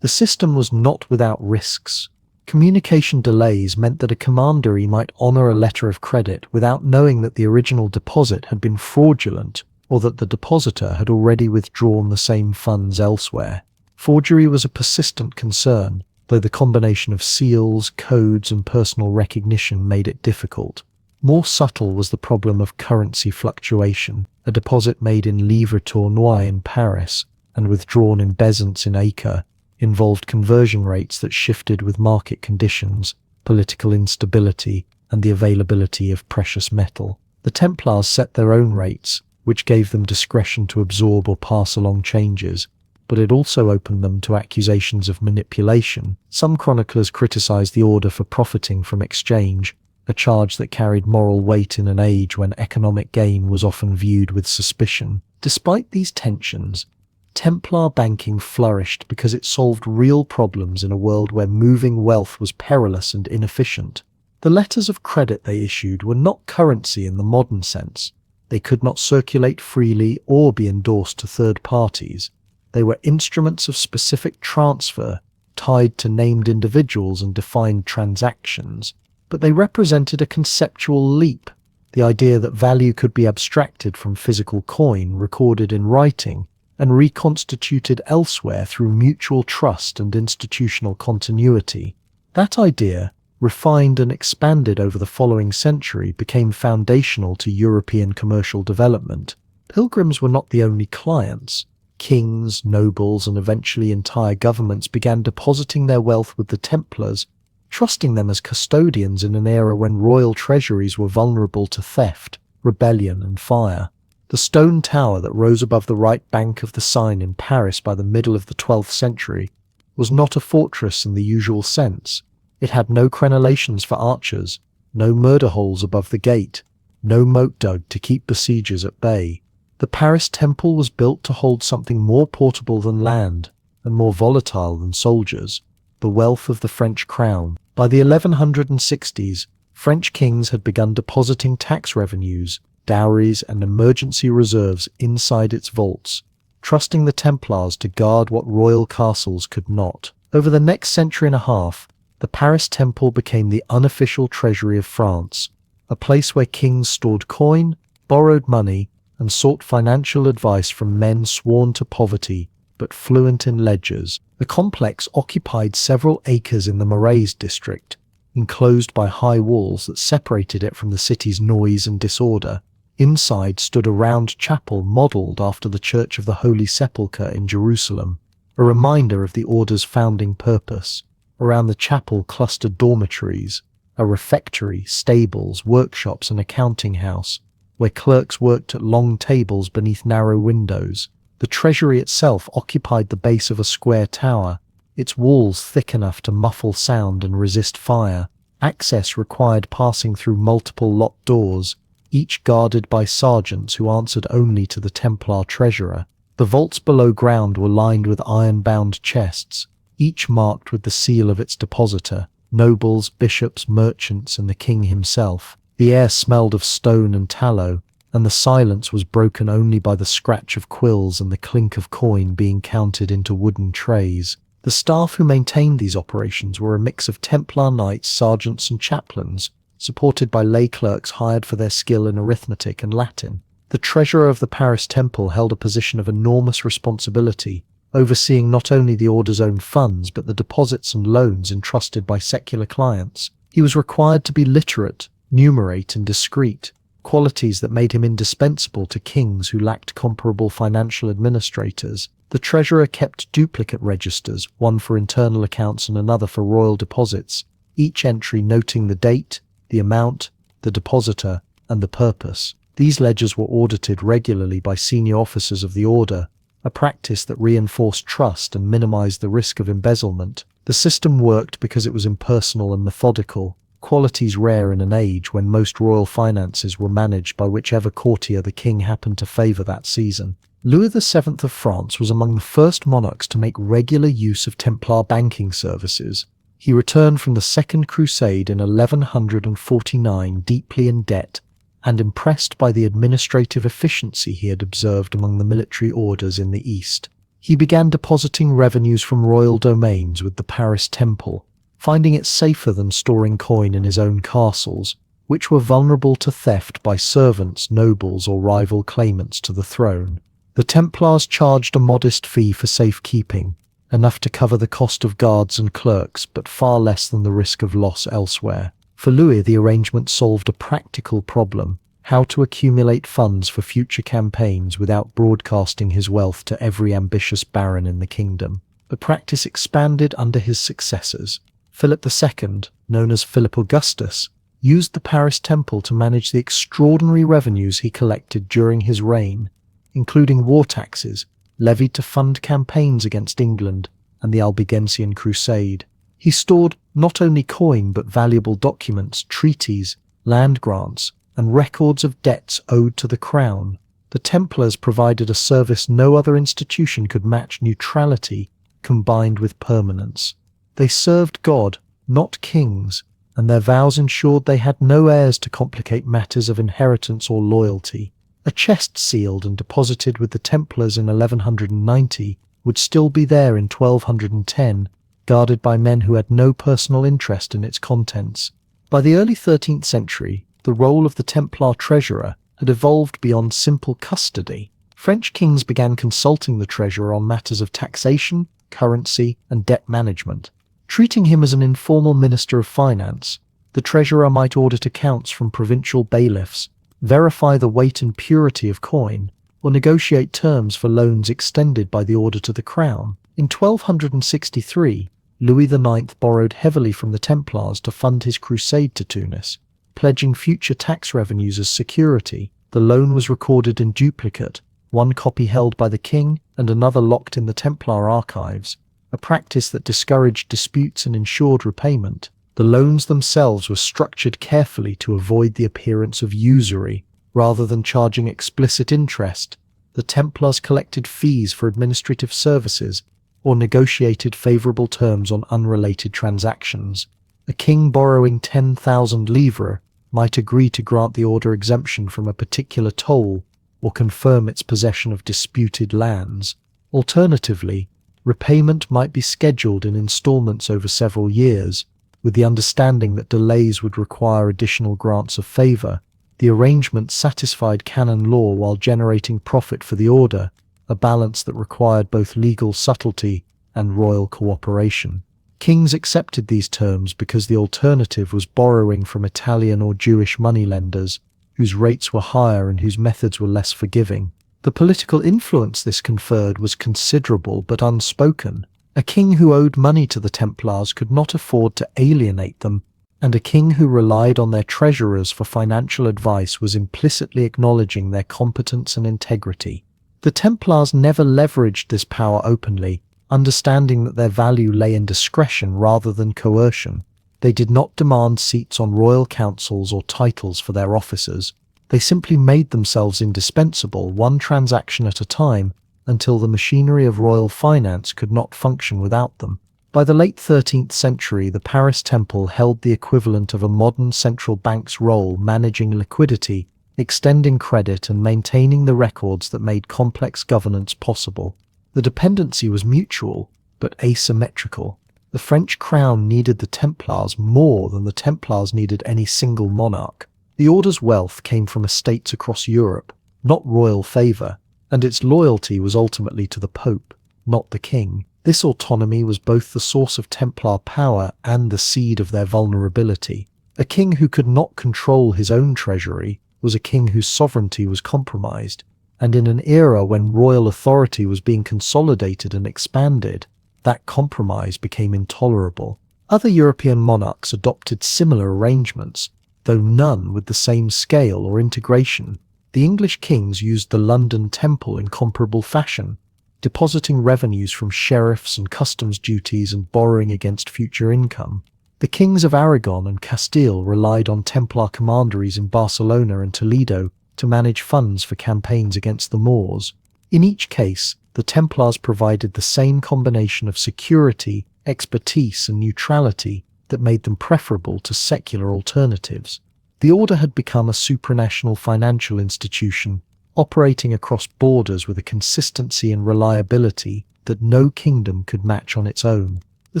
The system was not without risks. Communication delays meant that a commandery might honor a letter of credit without knowing that the original deposit had been fraudulent or that the depositor had already withdrawn the same funds elsewhere. Forgery was a persistent concern, though the combination of seals, codes, and personal recognition made it difficult. More subtle was the problem of currency fluctuation. A deposit made in livres tournois in Paris and withdrawn in bezants in Acre involved conversion rates that shifted with market conditions, political instability, and the availability of precious metal. The Templars set their own rates, which gave them discretion to absorb or pass along changes, but it also opened them to accusations of manipulation. Some chroniclers criticized the order for profiting from exchange, a charge that carried moral weight in an age when economic gain was often viewed with suspicion. Despite these tensions, Templar banking flourished because it solved real problems in a world where moving wealth was perilous and inefficient. The letters of credit they issued were not currency in the modern sense. They could not circulate freely or be endorsed to third parties. They were instruments of specific transfer, tied to named individuals and defined transactions. But they represented a conceptual leap, the idea that value could be abstracted from physical coin recorded in writing and reconstituted elsewhere through mutual trust and institutional continuity. That idea, refined and expanded over the following century, became foundational to European commercial development. Pilgrims were not the only clients. Kings, nobles, and eventually entire governments began depositing their wealth with the Templars, trusting them as custodians in an era when royal treasuries were vulnerable to theft, rebellion, and fire. The stone tower that rose above the right bank of the Seine in Paris by the middle of the 12th century was not a fortress in the usual sense. It had no crenellations for archers, no murder holes above the gate, no moat dug to keep besiegers at bay. The Paris Temple was built to hold something more portable than land and more volatile than soldiers: the wealth of the French crown. By the 1160s, French kings had begun depositing tax revenues, dowries, and emergency reserves inside its vaults, trusting the Templars to guard what royal castles could not. Over the next century and a half, the Paris Temple became the unofficial treasury of France, a place where kings stored coin, borrowed money, and sought financial advice from men sworn to poverty but fluent in ledgers. The complex occupied several acres in the Marais district, enclosed by high walls that separated it from the city's noise and disorder. Inside stood a round chapel modelled after the Church of the Holy Sepulchre in Jerusalem, a reminder of the order's founding purpose. Around the chapel clustered dormitories, a refectory, stables, workshops, and a counting house, where clerks worked at long tables beneath narrow windows. The treasury itself occupied the base of a square tower, its walls thick enough to muffle sound and resist fire. Access required passing through multiple locked doors, each guarded by sergeants who answered only to the Templar treasurer. The vaults below ground were lined with iron-bound chests, each marked with the seal of its depositor: nobles, bishops, merchants, and the king himself. The air smelled of stone and tallow, and the silence was broken only by the scratch of quills and the clink of coin being counted into wooden trays. The staff who maintained these operations were a mix of Templar knights, sergeants, and chaplains, supported by lay clerks hired for their skill in arithmetic and Latin. The treasurer of the Paris Temple held a position of enormous responsibility, overseeing not only the order's own funds but the deposits and loans entrusted by secular clients. He was required to be literate, numerate, and discreet, qualities that made him indispensable to kings who lacked comparable financial administrators. The treasurer kept duplicate registers, one for internal accounts and another for royal deposits, each entry noting the date, the amount, the depositor, and the purpose. These ledgers were audited regularly by senior officers of the order, a practice that reinforced trust and minimized the risk of embezzlement. The system worked because it was impersonal and methodical, qualities rare in an age when most royal finances were managed by whichever courtier the king happened to favor that season. Louis VII of France was among the first monarchs to make regular use of Templar banking services. He returned from the Second Crusade in 1149 deeply in debt and impressed by the administrative efficiency he had observed among the military orders in the East. He began depositing revenues from royal domains with the Paris Temple, finding it safer than storing coin in his own castles, which were vulnerable to theft by servants, nobles, or rival claimants to the throne. The Templars charged a modest fee for safekeeping, enough to cover the cost of guards and clerks, but far less than the risk of loss elsewhere. For Louis, the arrangement solved a practical problem: how to accumulate funds for future campaigns without broadcasting his wealth to every ambitious baron in the kingdom. The practice expanded under his successors. Philip II, known as Philip Augustus, used the Paris Temple to manage the extraordinary revenues he collected during his reign, including war taxes levied to fund campaigns against England and the Albigensian Crusade. He stored not only coin but valuable documents, treaties, land grants, and records of debts owed to the crown. The Templars provided a service no other institution could match: neutrality combined with permanence. They served God, not kings, and their vows ensured they had no heirs to complicate matters of inheritance or loyalty. A chest sealed and deposited with the Templars in 1190 would still be there in 1210, guarded by men who had no personal interest in its contents. By the early 13th century, the role of the Templar treasurer had evolved beyond simple custody. French kings began consulting the treasurer on matters of taxation, currency, and debt management. Treating him as an informal minister of finance, the treasurer might audit accounts from provincial bailiffs, verify the weight and purity of coin, or negotiate terms for loans extended by the order to the crown. In 1263, Louis IX borrowed heavily from the Templars to fund his crusade to Tunis, pledging future tax revenues as security. The loan was recorded in duplicate, one copy held by the king and another locked in the Templar archives, a practice that discouraged disputes and ensured repayment. The loans themselves were structured carefully to avoid the appearance of usury. Rather than charging explicit interest, the Templars collected fees for administrative services or negotiated favorable terms on unrelated transactions. A king borrowing 10,000 livres might agree to grant the order exemption from a particular toll or confirm its possession of disputed lands. Alternatively, repayment might be scheduled in installments over several years, with the understanding that delays would require additional grants of favor. The arrangement satisfied canon law while generating profit for the order, a balance that required both legal subtlety and royal cooperation. Kings accepted these terms because the alternative was borrowing from Italian or Jewish moneylenders, whose rates were higher and whose methods were less forgiving. The political influence this conferred was considerable but unspoken. A king who owed money to the Templars could not afford to alienate them, and a king who relied on their treasurers for financial advice was implicitly acknowledging their competence and integrity. The Templars never leveraged this power openly, understanding that their value lay in discretion rather than coercion. They did not demand seats on royal councils or titles for their officers. They simply made themselves indispensable, one transaction at a time, until the machinery of royal finance could not function without them. By the late 13th century, the Paris Temple held the equivalent of a modern central bank's role, managing liquidity, extending credit, and maintaining the records that made complex governance possible. The dependency was mutual, but asymmetrical. The French crown needed the Templars more than the Templars needed any single monarch. The order's wealth came from estates across Europe, not royal favor, and its loyalty was ultimately to the Pope, not the king. This autonomy was both the source of Templar power and the seed of their vulnerability. A king who could not control his own treasury was a king whose sovereignty was compromised, and in an era when royal authority was being consolidated and expanded, that compromise became intolerable. Other European monarchs adopted similar arrangements, though none with the same scale or integration. The English kings used the London Temple in comparable fashion, depositing revenues from sheriffs and customs duties and borrowing against future income. The kings of Aragon and Castile relied on Templar commanderies in Barcelona and Toledo to manage funds for campaigns against the Moors. In each case, the Templars provided the same combination of security, expertise, and neutrality that made them preferable to secular alternatives. The order had become a supranational financial institution, operating across borders with a consistency and reliability that no kingdom could match on its own. The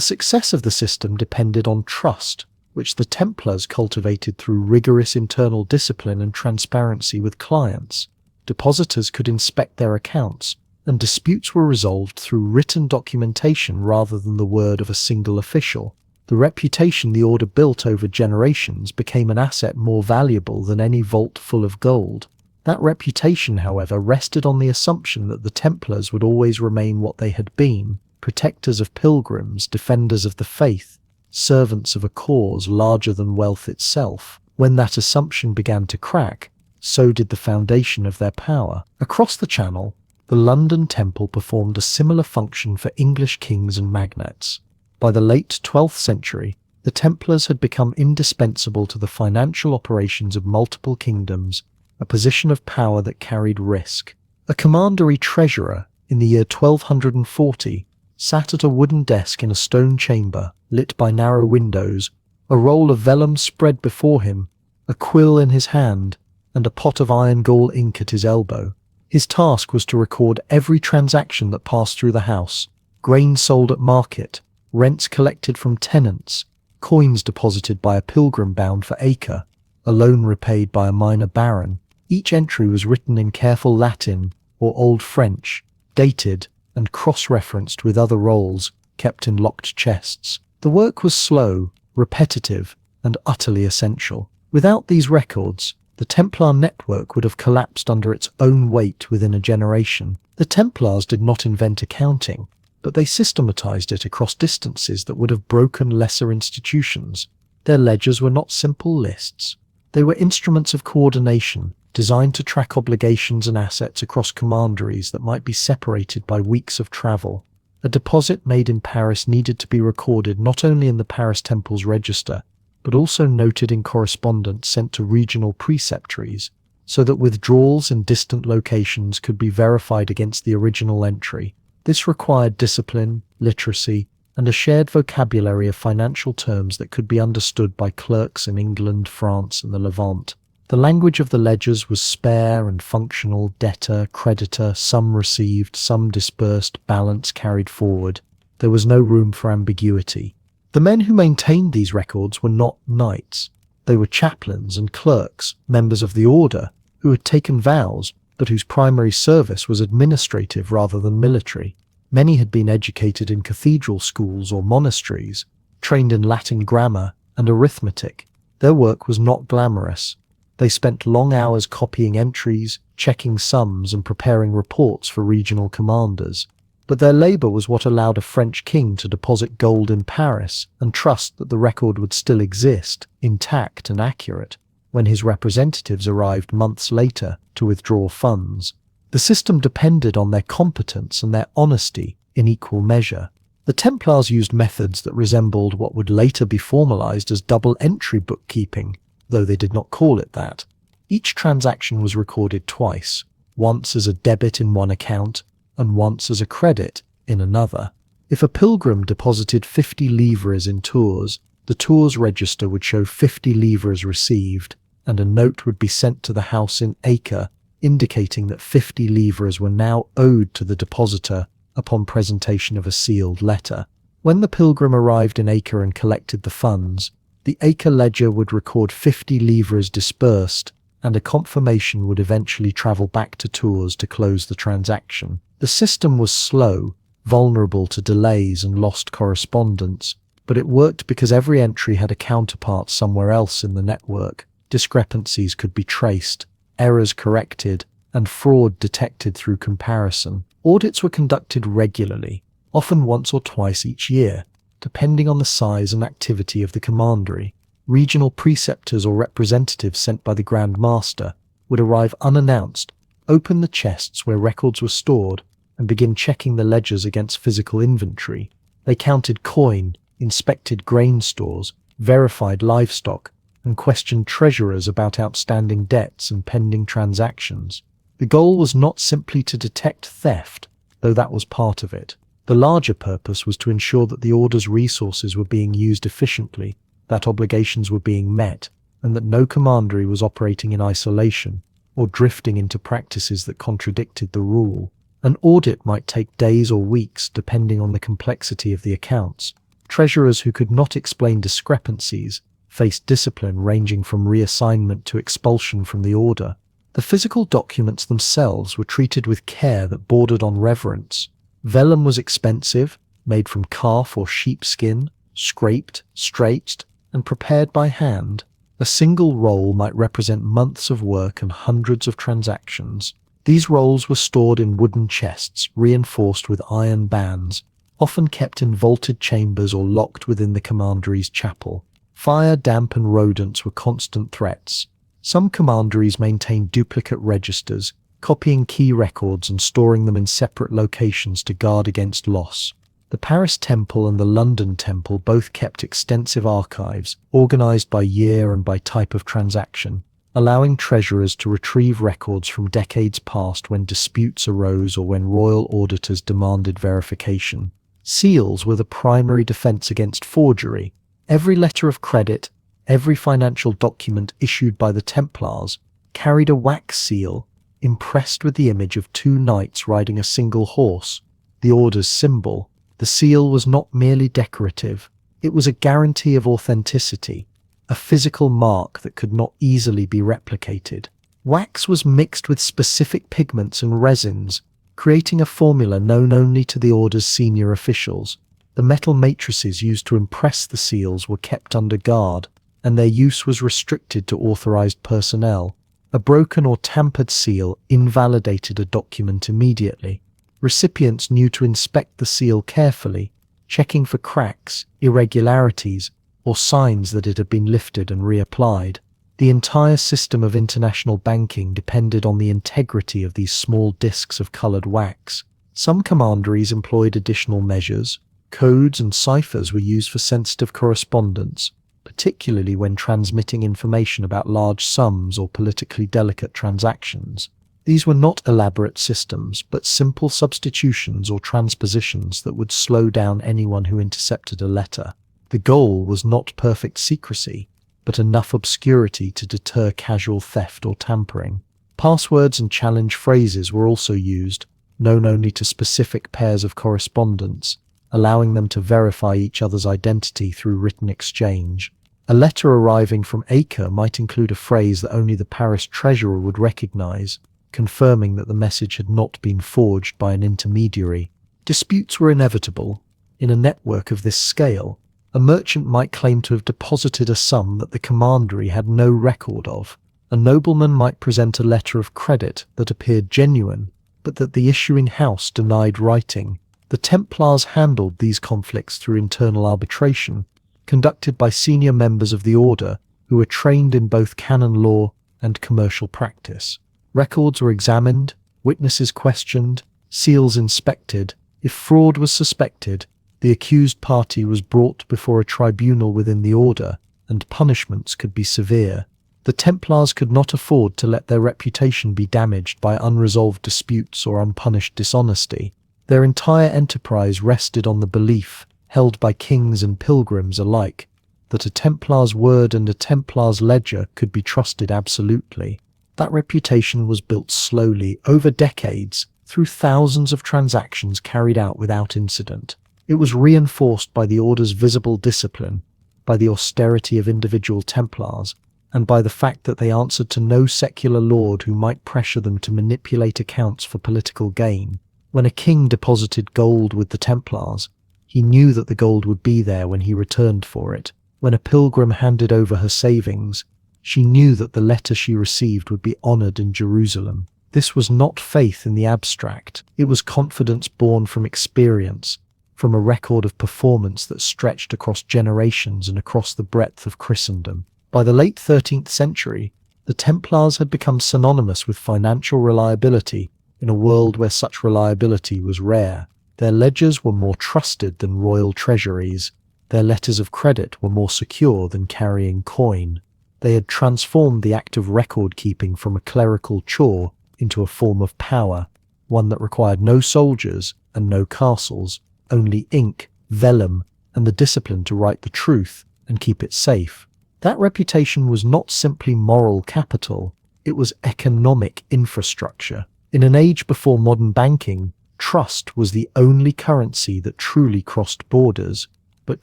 success of the system depended on trust, which the Templars cultivated through rigorous internal discipline and transparency with clients. Depositors could inspect their accounts, and disputes were resolved through written documentation rather than the word of a single official. The reputation the order built over generations became an asset more valuable than any vault full of gold. That reputation, however, rested on the assumption that the Templars would always remain what they had been: protectors of pilgrims, defenders of the faith, servants of a cause larger than wealth itself. When that assumption began to crack, so did the foundation of their power. Across the Channel, the London Temple performed a similar function for English kings and magnates. By the late 12th century, the Templars had become indispensable to the financial operations of multiple kingdoms, a position of power that carried risk. A commandery treasurer, in the year 1240, sat at a wooden desk in a stone chamber, lit by narrow windows, a roll of vellum spread before him, a quill in his hand, and a pot of iron gall ink at his elbow. His task was to record every transaction that passed through the house: grain sold at market, rents collected from tenants, coins deposited by a pilgrim bound for Acre, a loan repaid by a minor baron. Each entry was written in careful Latin or Old French, dated, and cross-referenced with other rolls kept in locked chests. The work was slow, repetitive, and utterly essential. Without these records, the Templar network would have collapsed under its own weight within a generation. The Templars did not invent accounting, but they systematized it across distances that would have broken lesser institutions. Their ledgers were not simple lists. They were instruments of coordination, designed to track obligations and assets across commanderies that might be separated by weeks of travel. A deposit made in Paris needed to be recorded not only in the Paris Temple's register, but also noted in correspondence sent to regional preceptories, so that withdrawals in distant locations could be verified against the original entry. This required discipline, literacy, and a shared vocabulary of financial terms that could be understood by clerks in England, France, and the Levant. The language of the ledgers was spare and functional: debtor, creditor, sum received, sum disbursed, balance carried forward. There was no room for ambiguity. The men who maintained these records were not knights. They were chaplains and clerks, members of the order, who had taken vows, but whose primary service was administrative rather than military. Many had been educated in cathedral schools or monasteries, trained in Latin grammar and arithmetic. Their work was not glamorous. They spent long hours copying entries, checking sums, and preparing reports for regional commanders. But their labor was what allowed a French king to deposit gold in Paris and trust that the record would still exist, intact and accurate, when his representatives arrived months later to withdraw funds. The system depended on their competence and their honesty in equal measure. The Templars used methods that resembled what would later be formalized as double-entry bookkeeping, though they did not call it that. Each transaction was recorded twice, once as a debit in one account and once as a credit in another. If a pilgrim deposited 50 livres in Tours, the Tours register would show 50 livres received, and a note would be sent to the house in Acre indicating that 50 livres were now owed to the depositor upon presentation of a sealed letter. When the pilgrim arrived in Acre and collected the funds, the Acre ledger would record 50 livres disbursed, and a confirmation would eventually travel back to Tours to close the transaction. The system was slow, vulnerable to delays and lost correspondence, but it worked because every entry had a counterpart somewhere else in the network. Discrepancies could be traced, errors corrected, and fraud detected through comparison. Audits were conducted regularly, often once or twice each year, depending on the size and activity of the commandery. Regional preceptors or representatives sent by the Grand Master would arrive unannounced, open the chests where records were stored, and begin checking the ledgers against physical inventory. They counted coin, inspected grain stores, verified livestock, and questioned treasurers about outstanding debts and pending transactions. The goal was not simply to detect theft, though that was part of it. The larger purpose was to ensure that the Order's resources were being used efficiently, that obligations were being met, and that no commandery was operating in isolation or drifting into practices that contradicted the rule. An audit might take days or weeks depending on the complexity of the accounts. Treasurers who could not explain discrepancies faced discipline ranging from reassignment to expulsion from the Order. The physical documents themselves were treated with care that bordered on reverence. Vellum was expensive, made from calf or sheep skin, scraped, stretched, and prepared by hand. A single roll might represent months of work and hundreds of transactions. These rolls were stored in wooden chests, reinforced with iron bands, often kept in vaulted chambers or locked within the commandery's chapel. Fire, damp, and rodents were constant threats. Some commanderies maintained duplicate registers, copying key records and storing them in separate locations to guard against loss. The Paris Temple and the London Temple both kept extensive archives, organized by year and by type of transaction, allowing treasurers to retrieve records from decades past when disputes arose or when royal auditors demanded verification. Seals were the primary defense against forgery. Every letter of credit, every financial document issued by the Templars carried a wax seal impressed with the image of two knights riding a single horse, the Order's symbol. The seal was not merely decorative, it was a guarantee of authenticity, a physical mark that could not easily be replicated. Wax was mixed with specific pigments and resins, creating a formula known only to the Order's senior officials. The metal matrices used to impress the seals were kept under guard, and their use was restricted to authorized personnel. A broken or tampered seal invalidated a document immediately. Recipients knew to inspect the seal carefully, checking for cracks, irregularities, or signs that it had been lifted and reapplied. The entire system of international banking depended on the integrity of these small discs of colored wax. Some commanderies employed additional measures. Codes and ciphers were used for sensitive correspondence, particularly when transmitting information about large sums or politically delicate transactions. These were not elaborate systems, but simple substitutions or transpositions that would slow down anyone who intercepted a letter. The goal was not perfect secrecy, but enough obscurity to deter casual theft or tampering. Passwords and challenge phrases were also used, known only to specific pairs of correspondents, allowing them to verify each other's identity through written exchange. A letter arriving from Acre might include a phrase that only the Paris treasurer would recognize, confirming that the message had not been forged by an intermediary. Disputes were inevitable. In a network of this scale, a merchant might claim to have deposited a sum that the commandery had no record of. A nobleman might present a letter of credit that appeared genuine, but that the issuing house denied writing. The Templars handled these conflicts through internal arbitration, conducted by senior members of the Order who were trained in both canon law and commercial practice. Records were examined, witnesses questioned, seals inspected. If fraud was suspected, the accused party was brought before a tribunal within the Order, and punishments could be severe. The Templars could not afford to let their reputation be damaged by unresolved disputes or unpunished dishonesty. Their entire enterprise rested on the belief, held by kings and pilgrims alike, that a Templar's word and a Templar's ledger could be trusted absolutely. That reputation was built slowly, over decades, through thousands of transactions carried out without incident. It was reinforced by the Order's visible discipline, by the austerity of individual Templars, and by the fact that they answered to no secular lord who might pressure them to manipulate accounts for political gain. When a king deposited gold with the Templars, he knew that the gold would be there when he returned for it. When a pilgrim handed over her savings, she knew that the letter she received would be honored in Jerusalem. This was not faith in the abstract. It was confidence born from experience, from a record of performance that stretched across generations and across the breadth of Christendom. By the late 13th century, the Templars had become synonymous with financial reliability in a world where such reliability was rare. Their ledgers were more trusted than royal treasuries. Their letters of credit were more secure than carrying coin. They had transformed the act of record-keeping from a clerical chore into a form of power, one that required no soldiers and no castles, only ink, vellum, and the discipline to write the truth and keep it safe. That reputation was not simply moral capital, it was economic infrastructure. In an age before modern banking, trust was the only currency that truly crossed borders, but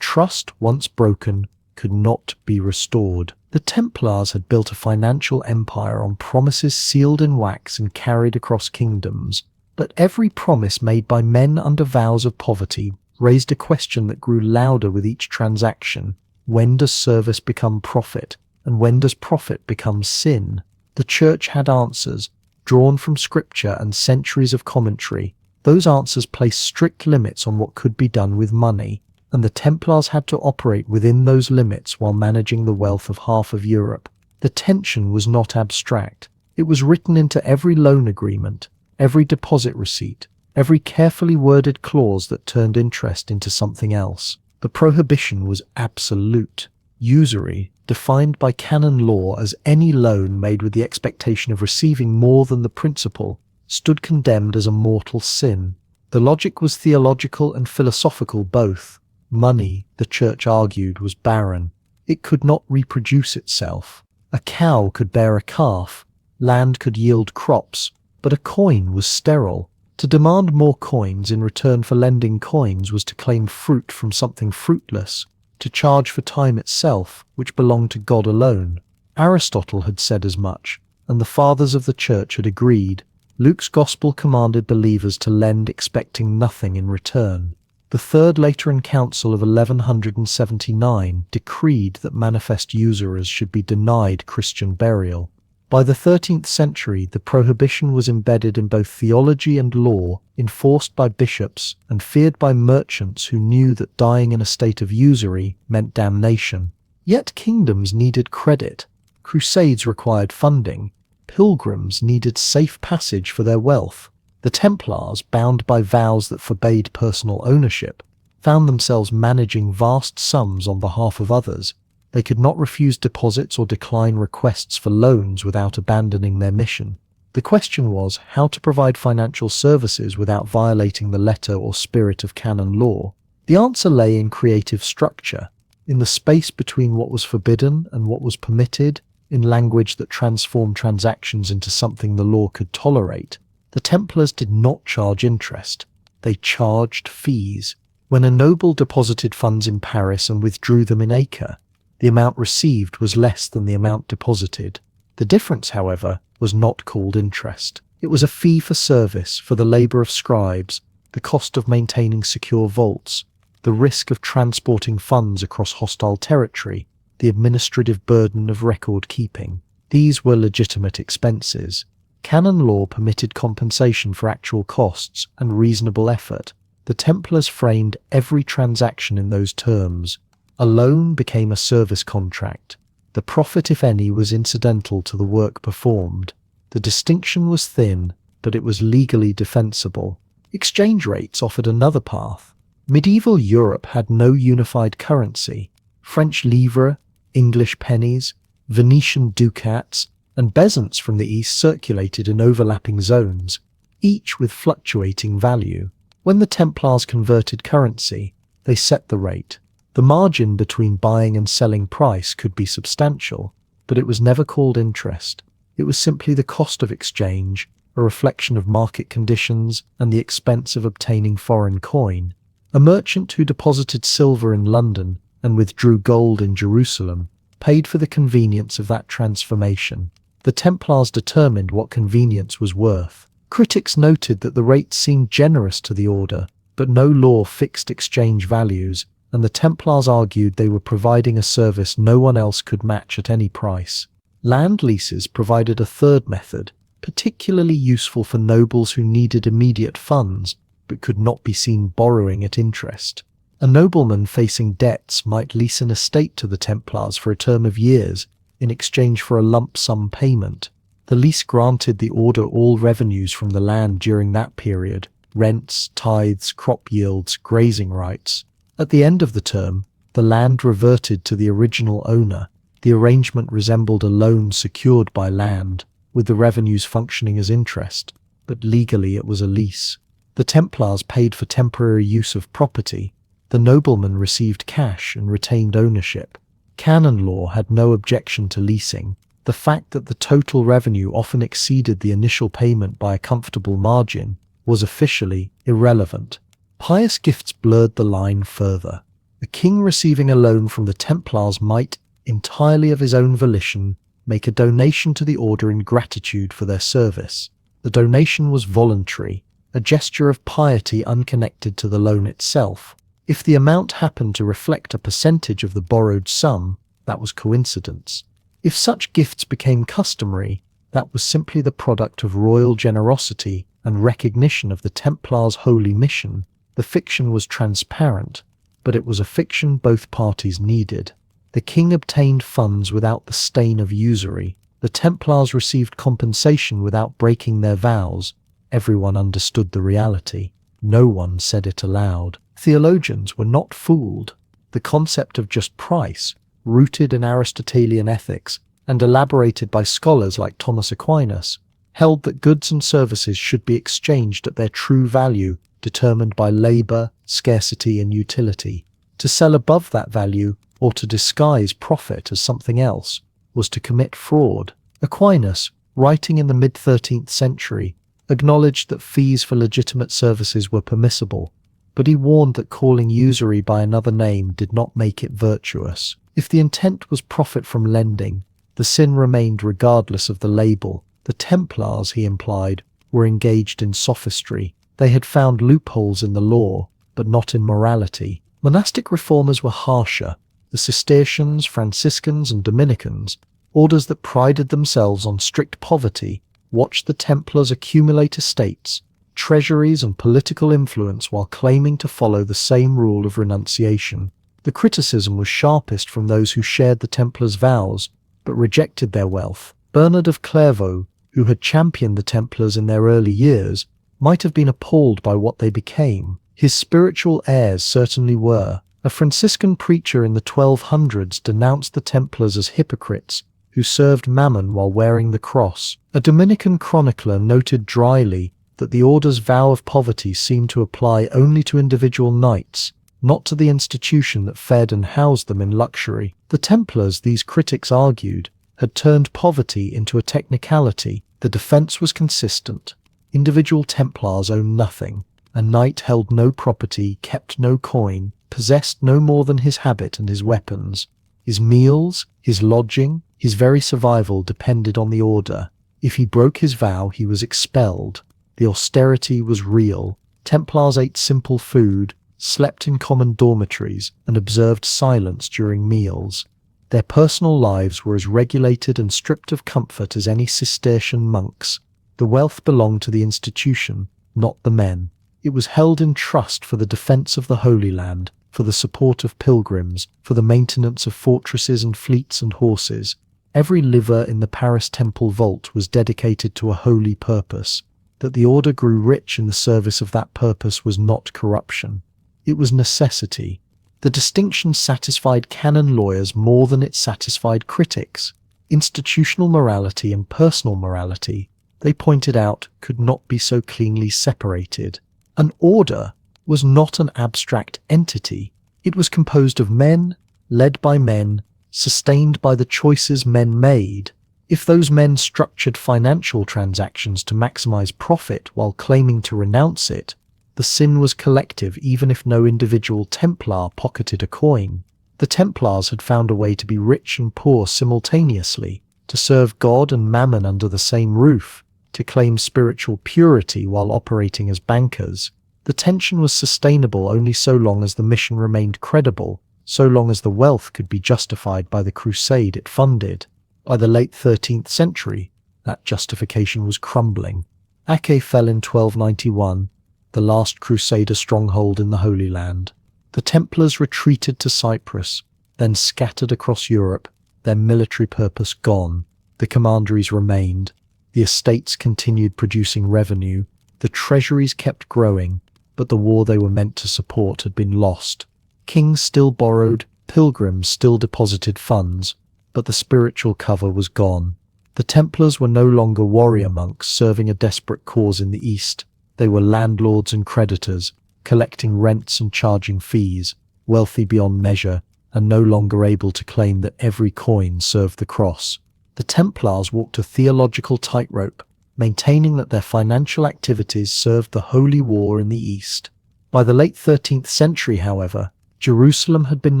trust, once broken, could not be restored. The Templars had built a financial empire on promises sealed in wax and carried across kingdoms, but every promise made by men under vows of poverty raised a question that grew louder with each transaction. When does service become profit, and when does profit become sin? The Church had answers, drawn from scripture and centuries of commentary. Those answers placed strict limits on what could be done with money, and the Templars had to operate within those limits while managing the wealth of half of Europe. The tension was not abstract. It was written into every loan agreement, every deposit receipt, every carefully worded clause that turned interest into something else. The prohibition was absolute. Usury, defined by canon law as any loan made with the expectation of receiving more than the principal, stood condemned as a mortal sin. The logic was theological and philosophical both. Money, the Church argued, was barren. It could not reproduce itself. A cow could bear a calf, land could yield crops, but a coin was sterile. To demand more coins in return for lending coins was to claim fruit from something fruitless, to charge for time itself, which belonged to God alone. Aristotle had said as much, and the fathers of the Church had agreed. Luke's Gospel commanded believers to lend expecting nothing in return. The Third Lateran Council of 1179 decreed that manifest usurers should be denied Christian burial. By the 13th century, the prohibition was embedded in both theology and law, enforced by bishops and feared by merchants who knew that dying in a state of usury meant damnation. Yet kingdoms needed credit, crusades required funding, pilgrims needed safe passage for their wealth. The Templars, bound by vows that forbade personal ownership, found themselves managing vast sums on behalf of others. They could not refuse deposits or decline requests for loans without abandoning their mission. The question was how to provide financial services without violating the letter or spirit of canon law. The answer lay in creative structure, in the space between what was forbidden and what was permitted, in language that transformed transactions into something the law could tolerate. The Templars did not charge interest. They charged fees. When a noble deposited funds in Paris and withdrew them in Acre, the amount received was less than the amount deposited. The difference, however, was not called interest. It was a fee for service, for the labour of scribes, the cost of maintaining secure vaults, the risk of transporting funds across hostile territory, the administrative burden of record keeping. These were legitimate expenses. Canon law permitted compensation for actual costs and reasonable effort. The Templars framed every transaction in those terms. A loan became a service contract. The profit, if any, was incidental to the work performed. The distinction was thin, but it was legally defensible. Exchange rates offered another path. Medieval Europe had no unified currency. French livres, English pennies, Venetian ducats, and bezants from the east circulated in overlapping zones, each with fluctuating value. When the Templars converted currency, they set the rate. The margin between buying and selling price could be substantial, but it was never called interest. It was simply the cost of exchange, a reflection of market conditions and the expense of obtaining foreign coin. A merchant who deposited silver in London and withdrew gold in Jerusalem paid for the convenience of that transformation. The Templars determined what convenience was worth. Critics noted that the rate seemed generous to the order, but no law fixed exchange values, and the Templars argued they were providing a service no one else could match at any price. Land leases provided a third method, particularly useful for nobles who needed immediate funds, but could not be seen borrowing at interest. A nobleman facing debts might lease an estate to the Templars for a term of years, in exchange for a lump sum payment. The lease granted the order all revenues from the land during that period, rents, tithes, crop yields, grazing rights. At the end of the term, the land reverted to the original owner. The arrangement resembled a loan secured by land. with the revenues functioning as interest, but legally it was a lease. The Templars paid for temporary use of property. The noblemen received cash and retained ownership. Canon law had no objection to leasing. The fact that the total revenue often exceeded the initial payment by a comfortable margin was officially irrelevant. Pious gifts blurred the line further. A king receiving a loan from the Templars might, entirely of his own volition, make a donation to the order in gratitude for their service. The donation was voluntary, a gesture of piety unconnected to the loan itself. If the amount happened to reflect a percentage of the borrowed sum, that was coincidence. If such gifts became customary, that was simply the product of royal generosity and recognition of the Templars' holy mission. The fiction was transparent, but it was a fiction both parties needed. The king obtained funds without the stain of usury. The Templars received compensation without breaking their vows. Everyone understood the reality. No one said it aloud. Theologians were not fooled. The concept of just price, rooted in Aristotelian ethics and elaborated by scholars like Thomas Aquinas, held that goods and services should be exchanged at their true value, determined by labor, scarcity, and utility. To sell above that value, or to disguise profit as something else, was to commit fraud. Aquinas, writing in the mid-13th century, acknowledged that fees for legitimate services were permissible, but he warned that calling usury by another name did not make it virtuous. If the intent was profit from lending, the sin remained regardless of the label. The Templars, he implied, were engaged in sophistry. They had found loopholes in the law, but not in morality. Monastic reformers were harsher. The Cistercians, Franciscans, and Dominicans, orders that prided themselves on strict poverty, watched the Templars accumulate estates, treasuries, and political influence while claiming to follow the same rule of renunciation. The criticism was sharpest from those who shared the Templars' vows, but rejected their wealth. Bernard of Clairvaux, who had championed the Templars in their early years, might have been appalled by what they became. His spiritual heirs certainly were. A Franciscan preacher in the 1200s denounced the Templars as hypocrites who served Mammon while wearing the cross. A Dominican chronicler noted dryly that the order's vow of poverty seemed to apply only to individual knights, not to the institution that fed and housed them in luxury. The Templars, these critics argued, had turned poverty into a technicality. The defense was consistent. Individual Templars owned nothing. A knight held no property, kept no coin, possessed no more than his habit and his weapons. His meals, his lodging, his very survival depended on the order. If he broke his vow, he was expelled. The austerity was real. Templars ate simple food, slept in common dormitories, and observed silence during meals. Their personal lives were as regulated and stripped of comfort as any Cistercian monks. The wealth belonged to the institution, not the men. It was held in trust for the defense of the Holy Land, for the support of pilgrims, for the maintenance of fortresses and fleets and horses. Every liver in the Paris temple vault was dedicated to a holy purpose. That the order grew rich in the service of that purpose was not corruption. It was necessity. The distinction satisfied canon lawyers more than it satisfied critics. Institutional morality and personal morality, they pointed out, could not be so cleanly separated. An order was not an abstract entity. It was composed of men, led by men, sustained by the choices men made. If those men structured financial transactions to maximize profit while claiming to renounce it, the sin was collective even if no individual Templar pocketed a coin. The Templars had found a way to be rich and poor simultaneously, to serve God and Mammon under the same roof, to claim spiritual purity while operating as bankers. The tension was sustainable only so long as the mission remained credible, so long as the wealth could be justified by the crusade it funded. By the late 13th century, that justification was crumbling. Acre fell in 1291, the last crusader stronghold in the Holy Land. The Templars retreated to Cyprus, then scattered across Europe, their military purpose gone. The commanderies remained. The estates continued producing revenue. The treasuries kept growing, but the war they were meant to support had been lost. Kings still borrowed, pilgrims still deposited funds, but the spiritual cover was gone. The Templars were no longer warrior monks serving a desperate cause in the East. They were landlords and creditors, collecting rents and charging fees, wealthy beyond measure, and no longer able to claim that every coin served the cross. The Templars walked a theological tightrope, maintaining that their financial activities served the Holy War in the East. By the late 13th century, however, Jerusalem had been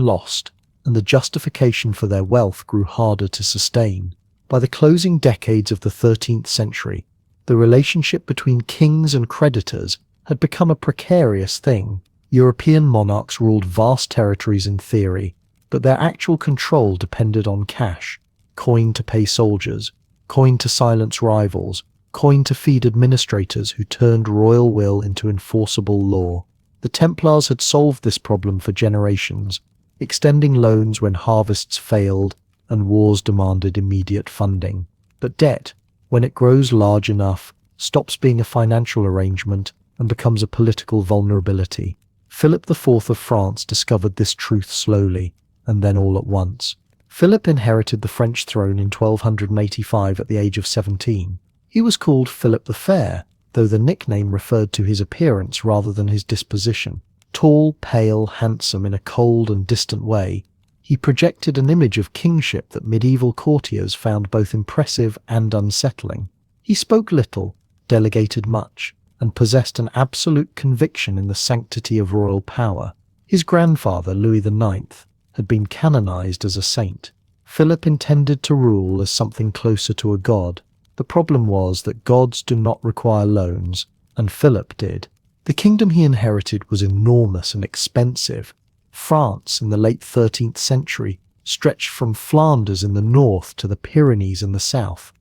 lost, and the justification for their wealth grew harder to sustain. By the closing decades of the 13th century, the relationship between kings and creditors had become a precarious thing. European monarchs ruled vast territories in theory, but their actual control depended on cash, coin to pay soldiers, coin to silence rivals, coin to feed administrators who turned royal will into enforceable law. The Templars had solved this problem for generations, extending loans when harvests failed and wars demanded immediate funding. But debt, when it grows large enough, stops being a financial arrangement and becomes a political vulnerability. Philip IV of France discovered this truth slowly, and then all at once. Philip inherited the French throne in 1285 at the age of 17. He was called Philip the Fair, though the nickname referred to his appearance rather than his disposition. Tall, pale, handsome in a cold and distant way, he projected an image of kingship that medieval courtiers found both impressive and unsettling. He spoke little, delegated much, and possessed an absolute conviction in the sanctity of royal power. His grandfather, Louis IX, had been canonized as a saint. Philip intended to rule as something closer to a god. The problem was that gods do not require loans, and Philip did. The kingdom he inherited was enormous and expensive. France, in the late 13th century, stretched from Flanders in the north to the Pyrenees in the south,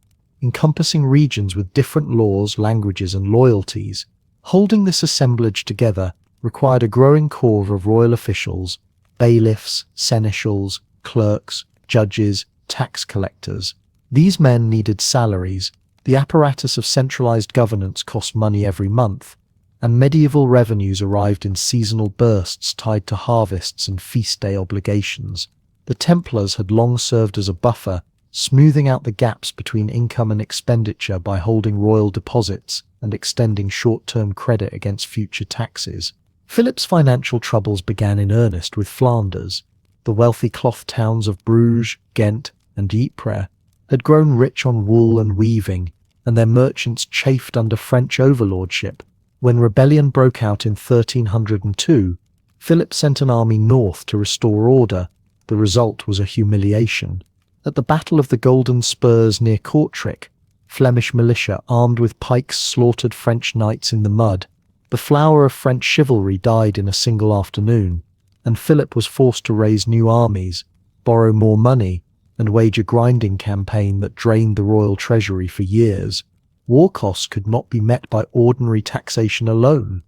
encompassing regions with different laws, languages, and loyalties. Holding this assemblage together required a growing corps of royal officials, bailiffs, seneschals, clerks, judges, tax collectors. These men needed salaries, the apparatus of centralized governance cost money every month, and medieval revenues arrived in seasonal bursts tied to harvests and feast day obligations. The Templars had long served as a buffer, smoothing out the gaps between income and expenditure by holding royal deposits and extending short-term credit against future taxes. Philip's financial troubles began in earnest with Flanders. The wealthy cloth towns of Bruges, Ghent, and Ypres had grown rich on wool and weaving, and their merchants chafed under French overlordship. When rebellion broke out in 1302, Philip sent an army north to restore order. The result was a humiliation. At the Battle of the Golden Spurs near Kortrijk, Flemish militia armed with pikes slaughtered French knights in the mud. The flower of French chivalry died in a single afternoon, and Philip was forced to raise new armies, borrow more money, and wage a grinding campaign that drained the royal treasury for years. War costs could not be met by ordinary taxation alone.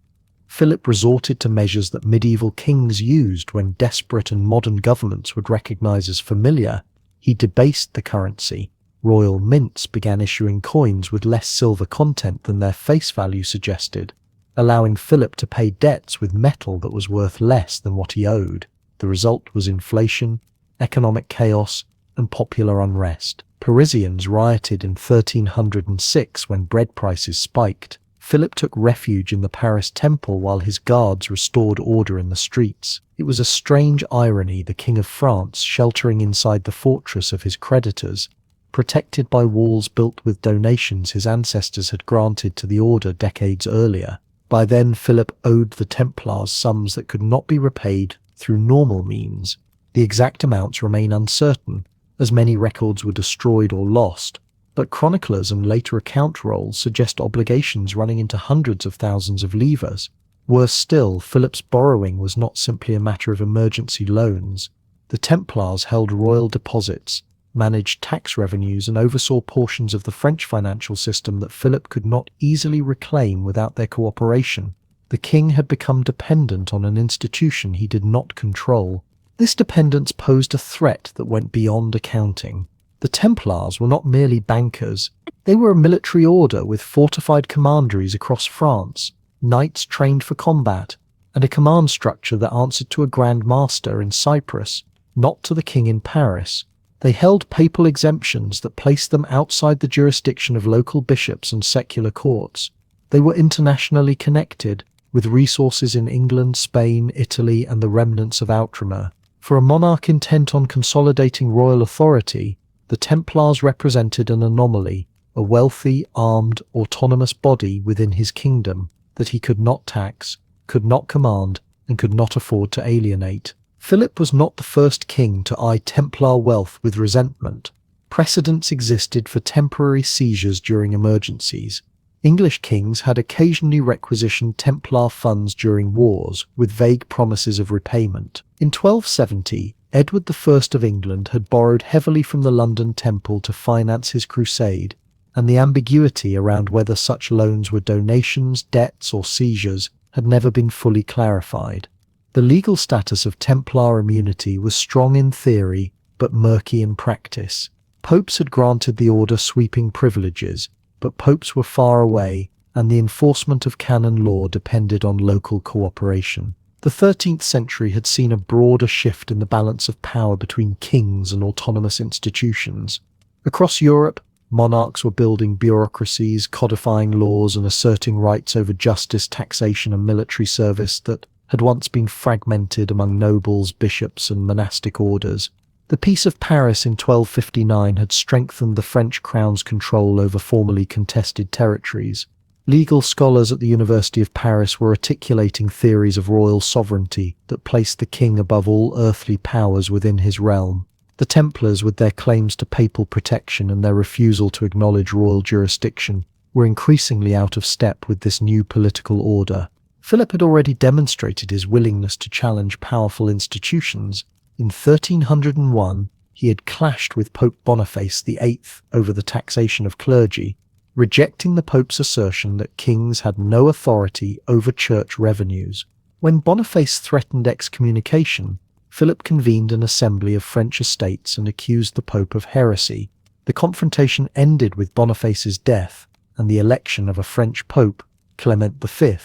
Philip resorted to measures that medieval kings used when desperate and modern governments would recognize as familiar. He debased the currency. Royal mints began issuing coins with less silver content than their face value suggested, allowing Philip to pay debts with metal that was worth less than what he owed. The result was inflation, economic chaos, and popular unrest. Parisians rioted in 1306 when bread prices spiked. Philip took refuge in the Paris Temple while his guards restored order in the streets. It was a strange irony, the King of France sheltering inside the fortress of his creditors, protected by walls built with donations his ancestors had granted to the order decades earlier. By then, Philip owed the Templars sums that could not be repaid through normal means. The exact amounts remain uncertain, as many records were destroyed or lost, but chroniclers and later account rolls suggest obligations running into hundreds of thousands of livres. Worse still, Philip's borrowing was not simply a matter of emergency loans. The Templars held royal deposits, managed tax revenues, and oversaw portions of the French financial system that Philip could not easily reclaim without their cooperation. The king had become dependent on an institution he did not control. This dependence posed a threat that went beyond accounting. The Templars were not merely bankers. They were a military order with fortified commanderies across France, knights trained for combat, and a command structure that answered to a Grand Master in Cyprus, not to the king in Paris. They held papal exemptions that placed them outside the jurisdiction of local bishops and secular courts. They were internationally connected, with resources in England, Spain, Italy, and the remnants of Outremer. For a monarch intent on consolidating royal authority, the Templars represented an anomaly, a wealthy, armed, autonomous body within his kingdom that he could not tax, could not command, and could not afford to alienate. Philip was not the first king to eye Templar wealth with resentment. Precedents existed for temporary seizures during emergencies. English kings had occasionally requisitioned Templar funds during wars, with vague promises of repayment. In 1270, Edward I of England had borrowed heavily from the London Temple to finance his crusade, and the ambiguity around whether such loans were donations, debts, or seizures had never been fully clarified. The legal status of Templar immunity was strong in theory, but murky in practice. Popes had granted the order sweeping privileges, but popes were far away, and the enforcement of canon law depended on local cooperation. The 13th century had seen a broader shift in the balance of power between kings and autonomous institutions. Across Europe, monarchs were building bureaucracies, codifying laws, and asserting rights over justice, taxation, and military service that had once been fragmented among nobles, bishops, and monastic orders. The Peace of Paris in 1259 had strengthened the French crown's control over formerly contested territories. Legal scholars at the University of Paris were articulating theories of royal sovereignty that placed the king above all earthly powers within his realm. The Templars, with their claims to papal protection and their refusal to acknowledge royal jurisdiction, were increasingly out of step with this new political order. Philip had already demonstrated his willingness to challenge powerful institutions. In 1301, he had clashed with Pope Boniface VIII over the taxation of clergy, rejecting the Pope's assertion that kings had no authority over church revenues. When Boniface threatened excommunication, Philip convened an assembly of French estates and accused the Pope of heresy. The confrontation ended with Boniface's death and the election of a French Pope, Clement V,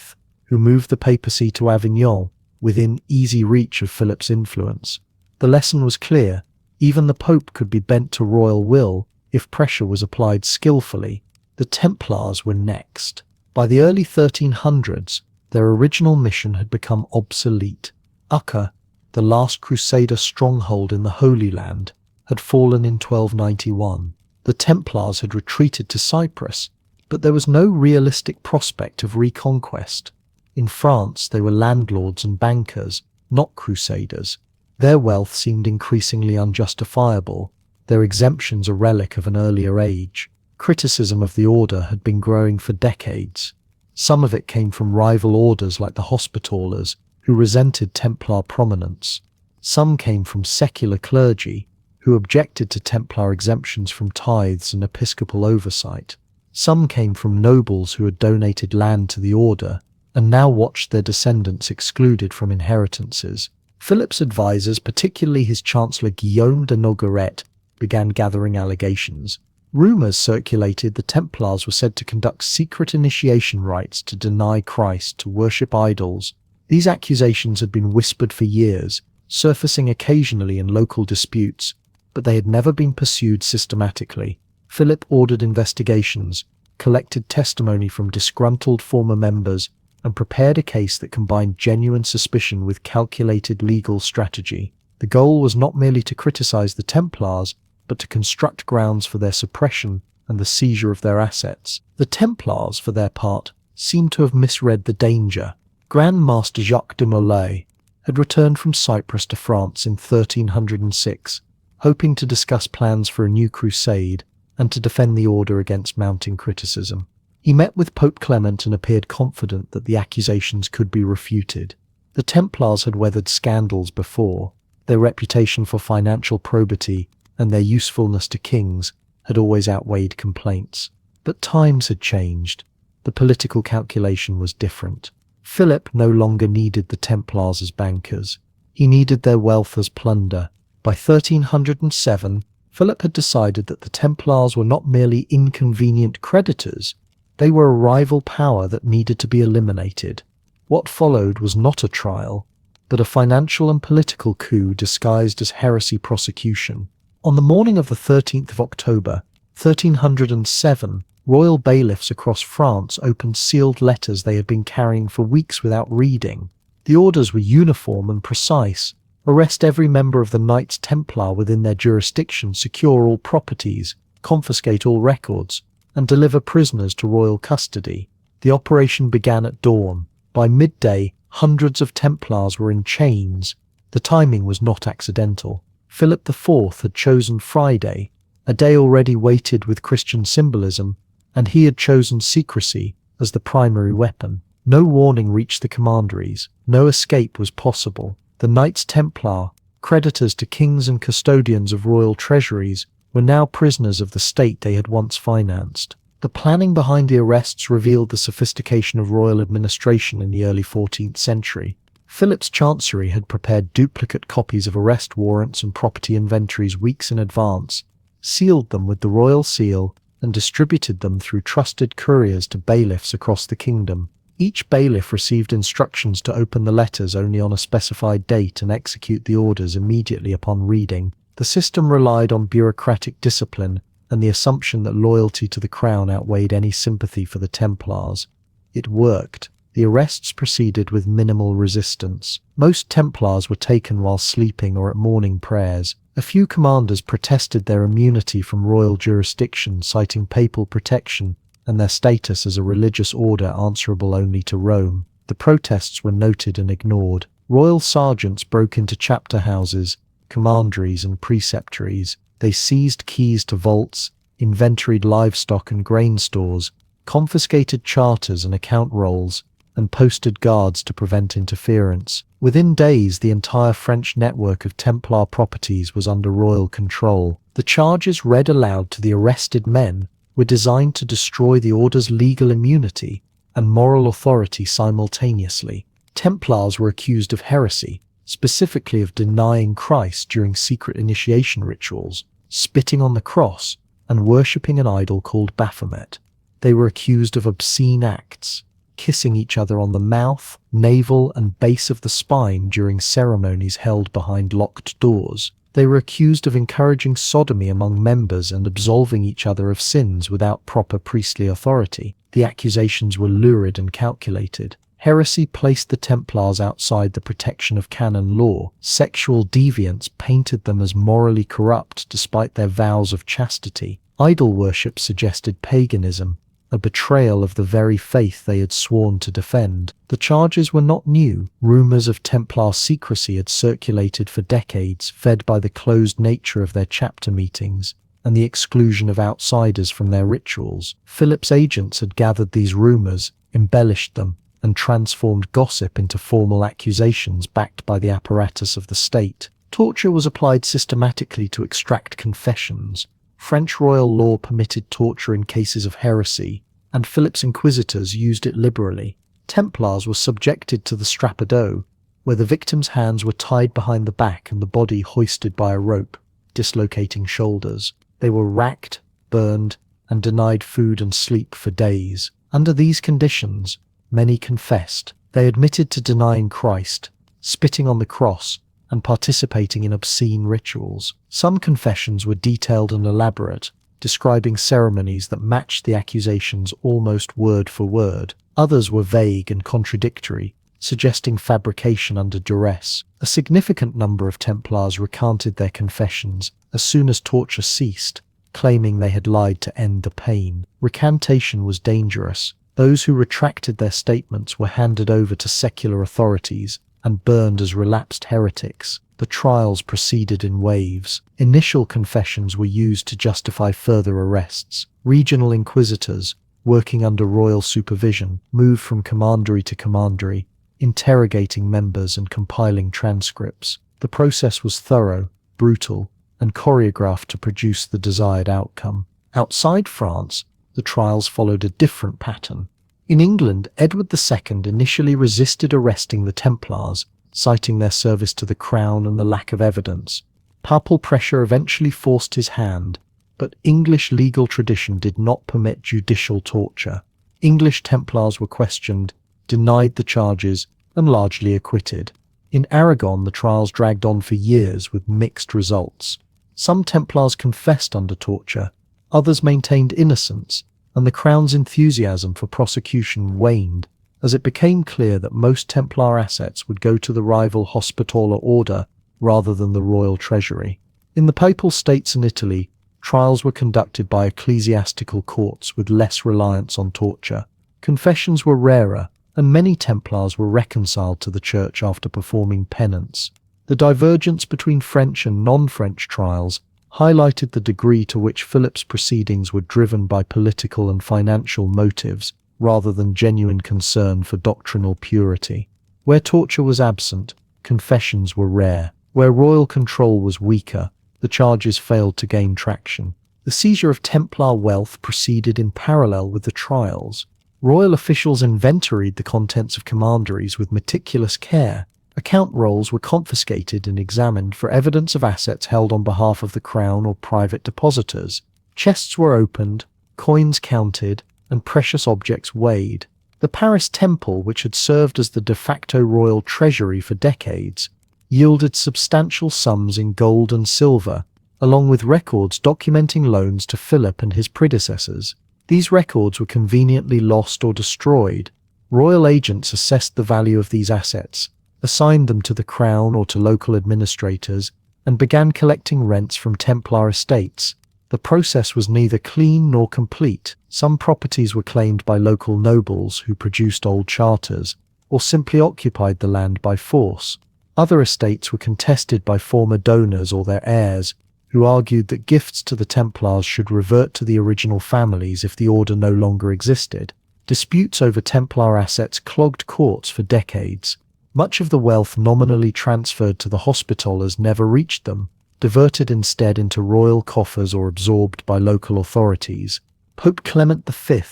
who moved the papacy to Avignon, within easy reach of Philip's influence. The lesson was clear: even the Pope could be bent to royal will if pressure was applied skillfully. The Templars were next. By the early 1300s, their original mission had become obsolete. Acre, the last Crusader stronghold in the Holy Land, had fallen in 1291. The Templars had retreated to Cyprus, but there was no realistic prospect of reconquest. In France, they were landlords and bankers, not crusaders. Their wealth seemed increasingly unjustifiable, their exemptions a relic of an earlier age. Criticism of the order had been growing for decades. Some of it came from rival orders like the Hospitallers, who resented Templar prominence. Some came from secular clergy, who objected to Templar exemptions from tithes and episcopal oversight. Some came from nobles who had donated land to the order, and now watched their descendants excluded from inheritances. Philip's advisors, particularly his Chancellor Guillaume de Nogaret, began gathering allegations. Rumors circulated the Templars were said to conduct secret initiation rites to deny Christ, to worship idols. These accusations had been whispered for years, surfacing occasionally in local disputes, but they had never been pursued systematically. Philip ordered investigations, collected testimony from disgruntled former members, and prepared a case that combined genuine suspicion with calculated legal strategy. The goal was not merely to criticize the Templars, but to construct grounds for their suppression and the seizure of their assets. The Templars, for their part, seemed to have misread the danger. Grand Master Jacques de Molay had returned from Cyprus to France in 1306, hoping to discuss plans for a new crusade and to defend the order against mounting criticism. He met with Pope Clement and appeared confident that the accusations could be refuted. The Templars had weathered scandals before. Their reputation for financial probity and their usefulness to kings had always outweighed complaints. But times had changed. The political calculation was different. Philip no longer needed the Templars as bankers. He needed their wealth as plunder. By 1307, Philip had decided that the Templars were not merely inconvenient creditors, they were a rival power that needed to be eliminated. What followed was not a trial, but a financial and political coup disguised as heresy prosecution. On the morning of the 13th of October, 1307, royal bailiffs across France opened sealed letters they had been carrying for weeks without reading. The orders were uniform and precise: arrest every member of the Knights Templar within their jurisdiction, secure all properties, confiscate all records, and deliver prisoners to royal custody. The operation began at dawn. By midday, hundreds of Templars were in chains. The timing was not accidental. Philip IV had chosen Friday, a day already weighted with Christian symbolism, and he had chosen secrecy as the primary weapon. No warning reached the commanderies. No escape was possible. The Knights Templar, creditors to kings and custodians of royal treasuries, were now prisoners of the state they had once financed. The planning behind the arrests revealed the sophistication of royal administration in the early 14th century. Philip's chancery had prepared duplicate copies of arrest warrants and property inventories weeks in advance, sealed them with the royal seal, and distributed them through trusted couriers to bailiffs across the kingdom. Each bailiff received instructions to open the letters only on a specified date and execute the orders immediately upon reading. The system relied on bureaucratic discipline and the assumption that loyalty to the crown outweighed any sympathy for the Templars. It worked. The arrests proceeded with minimal resistance. Most Templars were taken while sleeping or at morning prayers. A few commanders protested their immunity from royal jurisdiction, citing papal protection and their status as a religious order answerable only to Rome. The protests were noted and ignored. Royal sergeants broke into chapter houses, commanderies and preceptories. They seized keys to vaults, inventoried livestock and grain stores, confiscated charters and account rolls, and posted guards to prevent interference. Within days, the entire French network of Templar properties was under royal control. The charges read aloud to the arrested men were designed to destroy the order's legal immunity and moral authority simultaneously. Templars were accused of heresy, specifically of denying Christ during secret initiation rituals, spitting on the cross, and worshipping an idol called Baphomet. They were accused of obscene acts, kissing each other on the mouth, navel, and base of the spine during ceremonies held behind locked doors. They were accused of encouraging sodomy among members and absolving each other of sins without proper priestly authority. The accusations were lurid and calculated. Heresy placed the Templars outside the protection of canon law. Sexual deviance painted them as morally corrupt despite their vows of chastity. Idol worship suggested paganism, a betrayal of the very faith they had sworn to defend. The charges were not new. Rumors of Templar secrecy had circulated for decades, fed by the closed nature of their chapter meetings and the exclusion of outsiders from their rituals. Philip's agents had gathered these rumors, embellished them, and transformed gossip into formal accusations backed by the apparatus of the state. Torture was applied systematically to extract confessions. French royal law permitted torture in cases of heresy, and Philip's inquisitors used it liberally. Templars were subjected to the strappado, where the victim's hands were tied behind the back and the body hoisted by a rope, dislocating shoulders. They were racked, burned, and denied food and sleep for days. Under these conditions, many confessed. They admitted to denying Christ, spitting on the cross, and participating in obscene rituals. Some confessions were detailed and elaborate, describing ceremonies that matched the accusations almost word for word. Others were vague and contradictory, suggesting fabrication under duress. A significant number of Templars recanted their confessions as soon as torture ceased, claiming they had lied to end the pain. Recantation was dangerous. Those who retracted their statements were handed over to secular authorities and burned as relapsed heretics. The trials proceeded in waves. Initial confessions were used to justify further arrests. Regional inquisitors, working under royal supervision, moved from commandery to commandery, interrogating members and compiling transcripts. The process was thorough, brutal, and choreographed to produce the desired outcome. Outside France, the trials followed a different pattern. In England, Edward II initially resisted arresting the Templars, citing their service to the crown and the lack of evidence. Papal pressure eventually forced his hand, but English legal tradition did not permit judicial torture. English Templars were questioned, denied the charges, and largely acquitted. In Aragon, the trials dragged on for years with mixed results. Some Templars confessed under torture, others maintained innocence, and the Crown's enthusiasm for prosecution waned, as it became clear that most Templar assets would go to the rival Hospitaller Order rather than the royal treasury. In the Papal States and Italy, trials were conducted by ecclesiastical courts with less reliance on torture. Confessions were rarer, and many Templars were reconciled to the Church after performing penance. The divergence between French and non-French trials highlighted the degree to which Philip's proceedings were driven by political and financial motives rather than genuine concern for doctrinal purity. Where torture was absent, confessions were rare. Where royal control was weaker, the charges failed to gain traction. The seizure of Templar wealth proceeded in parallel with the trials. Royal officials inventoried the contents of commanderies with meticulous care. Account rolls were confiscated and examined for evidence of assets held on behalf of the Crown or private depositors. Chests were opened, coins counted, and precious objects weighed. The Paris Temple, which had served as the de facto royal treasury for decades, yielded substantial sums in gold and silver, along with records documenting loans to Philip and his predecessors. These records were conveniently lost or destroyed. Royal agents assessed the value of these assets, assigned them to the Crown or to local administrators, and began collecting rents from Templar estates. The process was neither clean nor complete. Some properties were claimed by local nobles who produced old charters, or simply occupied the land by force. Other estates were contested by former donors or their heirs, who argued that gifts to the Templars should revert to the original families if the order no longer existed. Disputes over Templar assets clogged courts for decades. Much of the wealth nominally transferred to the Hospitallers never reached them, diverted instead into royal coffers or absorbed by local authorities. Pope Clement V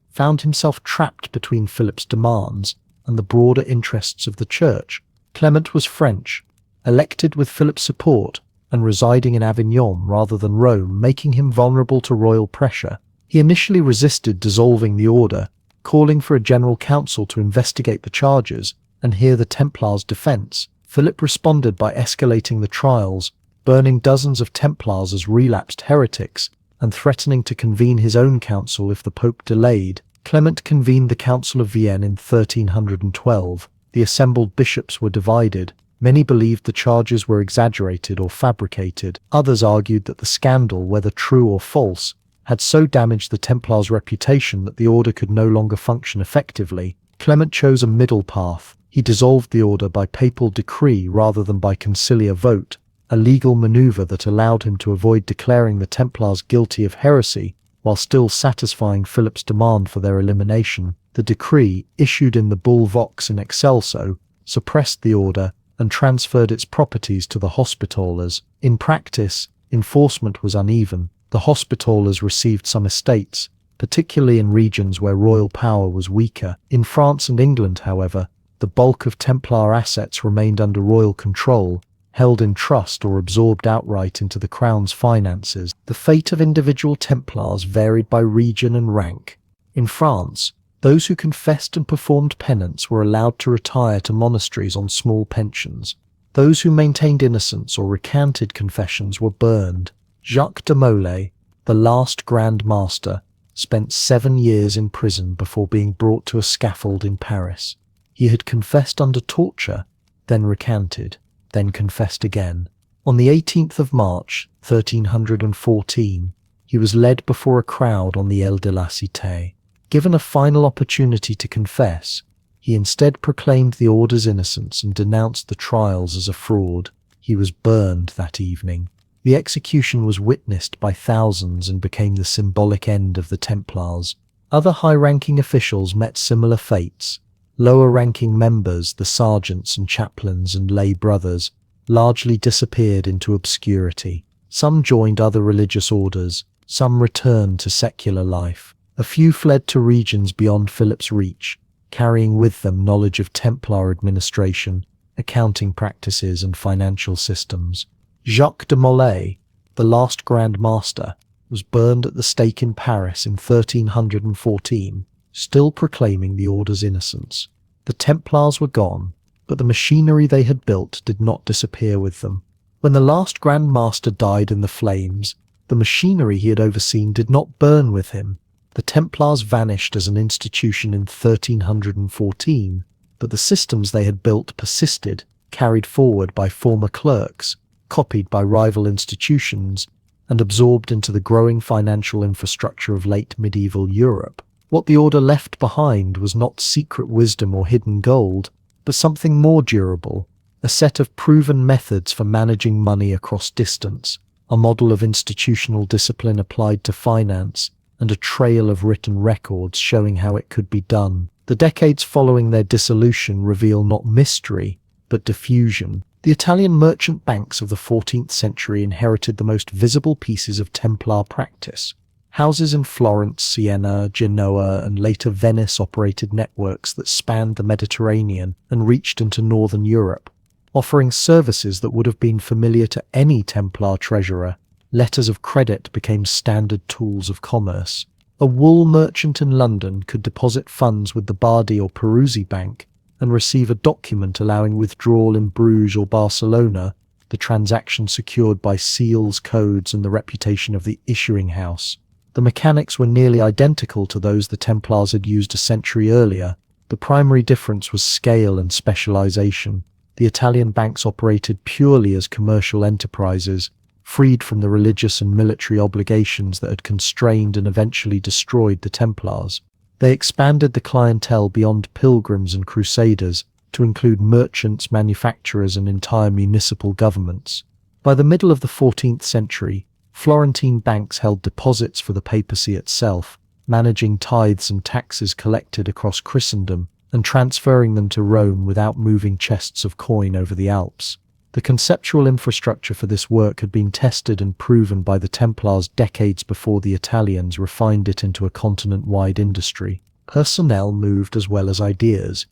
found himself trapped between Philip's demands and the broader interests of the Church. Clement was French, elected with Philip's support, and residing in Avignon rather than Rome, making him vulnerable to royal pressure. He initially resisted dissolving the order, calling for a general council to investigate the charges and hear the Templars' defense. Philip responded by escalating the trials, burning dozens of Templars as relapsed heretics, and threatening to convene his own council if the Pope delayed. Clement convened the Council of Vienne in 1312. The assembled bishops were divided. Many believed the charges were exaggerated or fabricated. Others argued that the scandal, whether true or false, had so damaged the Templars' reputation that the order could no longer function effectively. Clement chose a middle path. He dissolved the order by papal decree rather than by conciliar vote, a legal maneuver that allowed him to avoid declaring the Templars guilty of heresy while still satisfying Philip's demand for their elimination. The decree, issued in the bull Vox in Excelso, suppressed the order and transferred its properties to the Hospitallers. In practice, enforcement was uneven. The Hospitallers received some estates, particularly in regions where royal power was weaker. In France and England, however, the bulk of Templar assets remained under royal control, held in trust or absorbed outright into the Crown's finances. The fate of individual Templars varied by region and rank. In France, those who confessed and performed penance were allowed to retire to monasteries on small pensions. Those who maintained innocence or recanted confessions were burned. Jacques de Molay, the last Grand Master, spent 7 years in prison before being brought to a scaffold in Paris. He had confessed under torture, then recanted, then confessed again. On the 18th of March, 1314, he was led before a crowd on the Aile de la Cité. Given a final opportunity to confess, he instead proclaimed the order's innocence and denounced the trials as a fraud. He was burned that evening. The execution was witnessed by thousands and became the symbolic end of the Templars. Other high-ranking officials met similar fates. Lower-ranking members, the sergeants and chaplains and lay brothers, largely disappeared into obscurity. Some joined other religious orders, some returned to secular life. A few fled to regions beyond Philip's reach, carrying with them knowledge of Templar administration, accounting practices and financial systems. Jacques de Molay, the last Grand Master, was burned at the stake in Paris in 1314, still proclaiming the order's innocence. The Templars were gone, but the machinery they had built did not disappear with them. When the last Grand Master died in the flames, the machinery he had overseen did not burn with him. The Templars vanished as an institution in 1314, but the systems they had built persisted, carried forward by former clerks, copied by rival institutions, and absorbed into the growing financial infrastructure of late medieval Europe. What the order left behind was not secret wisdom or hidden gold, but something more durable, a set of proven methods for managing money across distance, a model of institutional discipline applied to finance, and a trail of written records showing how it could be done. The decades following their dissolution reveal not mystery, but diffusion. The Italian merchant banks of the 14th century inherited the most visible pieces of Templar practice. Houses in Florence, Siena, Genoa, and later Venice operated networks that spanned the Mediterranean and reached into northern Europe, offering services that would have been familiar to any Templar treasurer. Letters of credit became standard tools of commerce. A wool merchant in London could deposit funds with the Bardi or Peruzzi Bank and receive a document allowing withdrawal in Bruges or Barcelona, the transaction secured by seals, codes, and the reputation of the issuing house. The mechanics were nearly identical to those the Templars had used a century earlier. The primary difference was scale and specialization. The Italian banks operated purely as commercial enterprises, freed from the religious and military obligations that had constrained and eventually destroyed the Templars. They expanded the clientele beyond pilgrims and crusaders to include merchants, manufacturers, and entire municipal governments. By the middle of the 14th century, Florentine banks held deposits for the papacy itself, managing tithes and taxes collected across Christendom and transferring them to Rome without moving chests of coin over the Alps. The conceptual infrastructure for this work had been tested and proven by the Templars decades before the Italians refined it into a continent-wide industry. Personnel moved as well as ideas.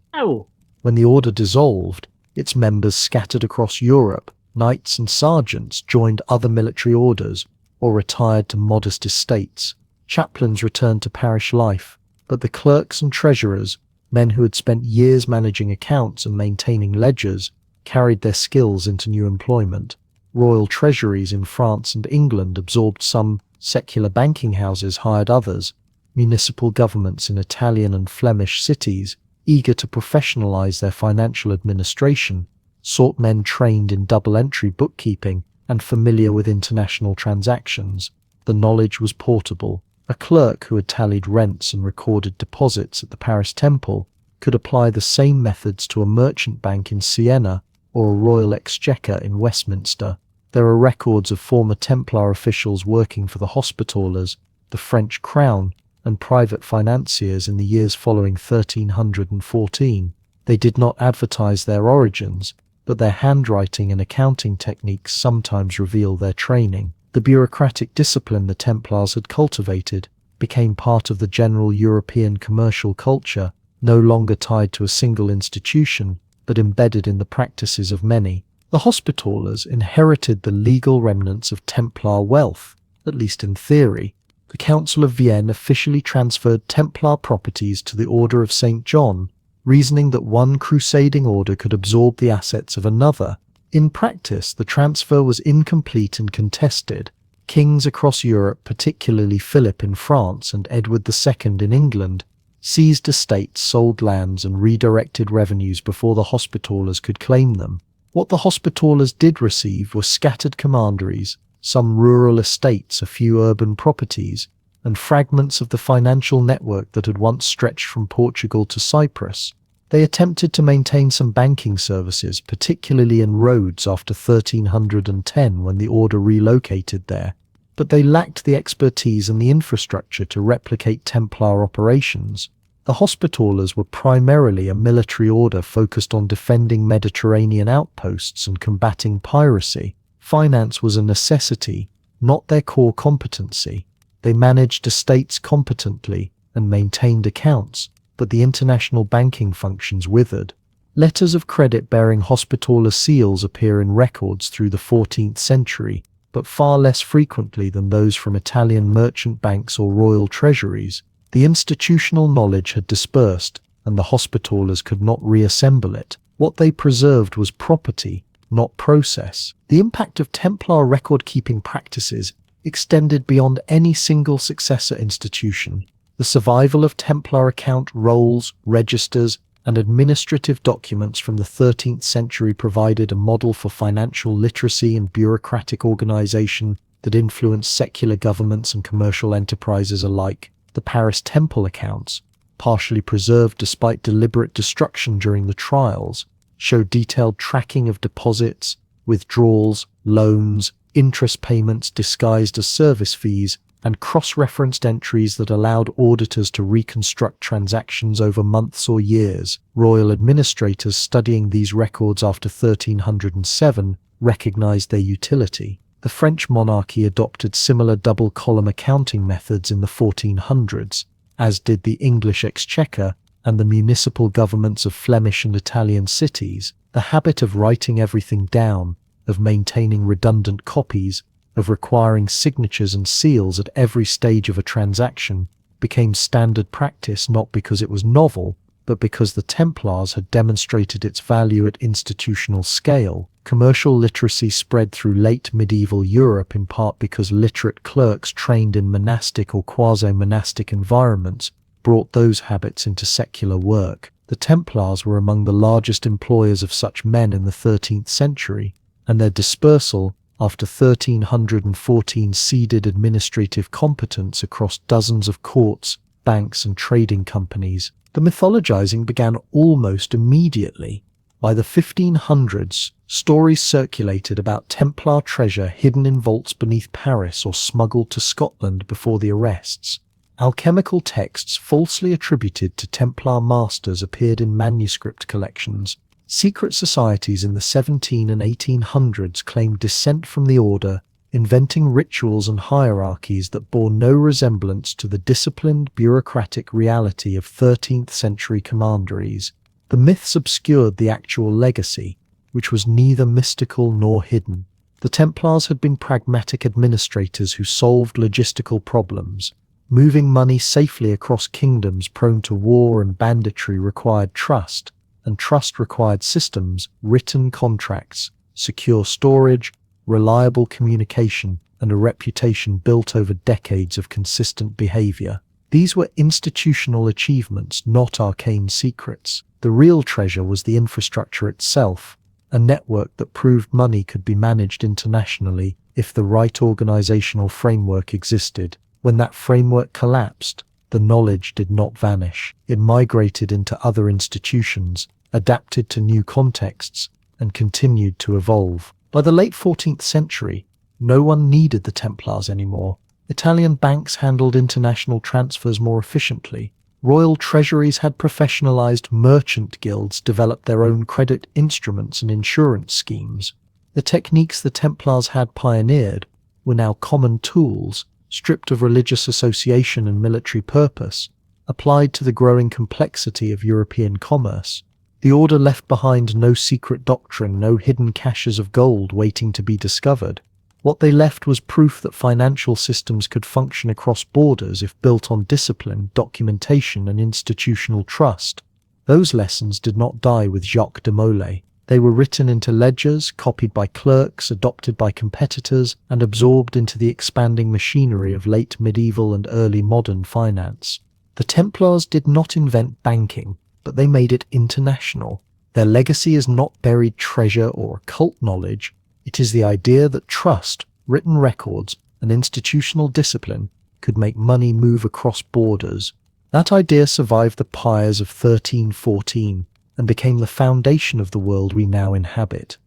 When the order dissolved, its members scattered across Europe. Knights and sergeants joined other military orders or retired to modest estates. Chaplains returned to parish life, but the clerks and treasurers, men who had spent years managing accounts and maintaining ledgers, carried their skills into new employment. Royal treasuries in France and England absorbed some, secular banking houses hired others. Municipal governments in Italian and Flemish cities, eager to professionalize their financial administration, sought men trained in double-entry bookkeeping and familiar with international transactions. The knowledge was portable. A clerk who had tallied rents and recorded deposits at the Paris Temple could apply the same methods to a merchant bank in Siena or a royal exchequer in Westminster. There are records of former Templar officials working for the Hospitallers, the French crown, and private financiers in the years following 1314. They did not advertise their origins, but their handwriting and accounting techniques sometimes reveal their training. The bureaucratic discipline the Templars had cultivated became part of the general European commercial culture, no longer tied to a single institution, but embedded in the practices of many. The Hospitallers inherited the legal remnants of Templar wealth, at least in theory. The Council of Vienne officially transferred Templar properties to the Order of St. John, reasoning that one crusading order could absorb the assets of another. In practice, the transfer was incomplete and contested. Kings across Europe, particularly Philip in France and Edward II in England, seized estates, sold lands, and redirected revenues before the Hospitallers could claim them. What the Hospitallers did receive were scattered commanderies, some rural estates, a few urban properties, and fragments of the financial network that had once stretched from Portugal to Cyprus. They attempted to maintain some banking services, particularly in Rhodes after 1310 when the order relocated there, but they lacked the expertise and the infrastructure to replicate Templar operations. The Hospitallers were primarily a military order focused on defending Mediterranean outposts and combating piracy. Finance was a necessity, not their core competency. They managed estates competently and maintained accounts, but the international banking functions withered. Letters of credit bearing Hospitaller seals appear in records through the 14th century, but far less frequently than those from Italian merchant banks or royal treasuries. The institutional knowledge had dispersed, and the Hospitallers could not reassemble it. What they preserved was property, not process. The impact of Templar record-keeping practices extended beyond any single successor institution. The survival of Templar account rolls, registers, and administrative documents from the 13th century provided a model for financial literacy and bureaucratic organization that influenced secular governments and commercial enterprises alike. The Paris Temple accounts, partially preserved despite deliberate destruction during the trials, show detailed tracking of deposits, withdrawals, loans, interest payments disguised as service fees, and cross-referenced entries that allowed auditors to reconstruct transactions over months or years. Royal administrators studying these records after 1307 recognized their utility. The French monarchy adopted similar double-column accounting methods in the 1400s, as did the English exchequer and the municipal governments of Flemish and Italian cities. The habit of writing everything down, of maintaining redundant copies, of requiring signatures and seals at every stage of a transaction became standard practice not because it was novel, but because the Templars had demonstrated its value at institutional scale. Commercial literacy spread through late medieval Europe in part because literate clerks trained in monastic or quasi-monastic environments brought those habits into secular work. The Templars were among the largest employers of such men in the 13th century, and their dispersal after 1314 ceded administrative competence across dozens of courts, banks, and trading companies. The mythologizing began almost immediately. By the 1500s, stories circulated about Templar treasure hidden in vaults beneath Paris or smuggled to Scotland before the arrests. Alchemical texts falsely attributed to Templar masters appeared in manuscript collections. Secret societies in the 17 and 1800s claimed descent from the order, inventing rituals and hierarchies that bore no resemblance to the disciplined bureaucratic reality of 13th century commanderies. The myths obscured the actual legacy, which was neither mystical nor hidden. The Templars had been pragmatic administrators who solved logistical problems. Moving money safely across kingdoms prone to war and banditry required trust, and trust required systems, written contracts, secure storage, reliable communication, and a reputation built over decades of consistent behavior. These were institutional achievements, not arcane secrets. The real treasure was the infrastructure itself, a network that proved money could be managed internationally if the right organizational framework existed. When that framework collapsed, the knowledge did not vanish. It migrated into other institutions, adapted to new contexts, and continued to evolve. By the late 14th century, no one needed the Templars anymore. Italian banks handled international transfers more efficiently. Royal treasuries had professionalized, merchant guilds developed their own credit instruments and insurance schemes. The techniques the Templars had pioneered were now common tools, stripped of religious association and military purpose, applied to the growing complexity of European commerce. The order left behind no secret doctrine, no hidden caches of gold waiting to be discovered. What they left was proof that financial systems could function across borders if built on discipline, documentation, and institutional trust. Those lessons did not die with Jacques de Molay. They were written into ledgers, copied by clerks, adopted by competitors, and absorbed into the expanding machinery of late medieval and early modern finance. The Templars did not invent banking, but they made it international. Their legacy is not buried treasure or occult knowledge. It is the idea that trust, written records, and institutional discipline could make money move across borders. That idea survived the pyres of 1314 and became the foundation of the world we now inhabit.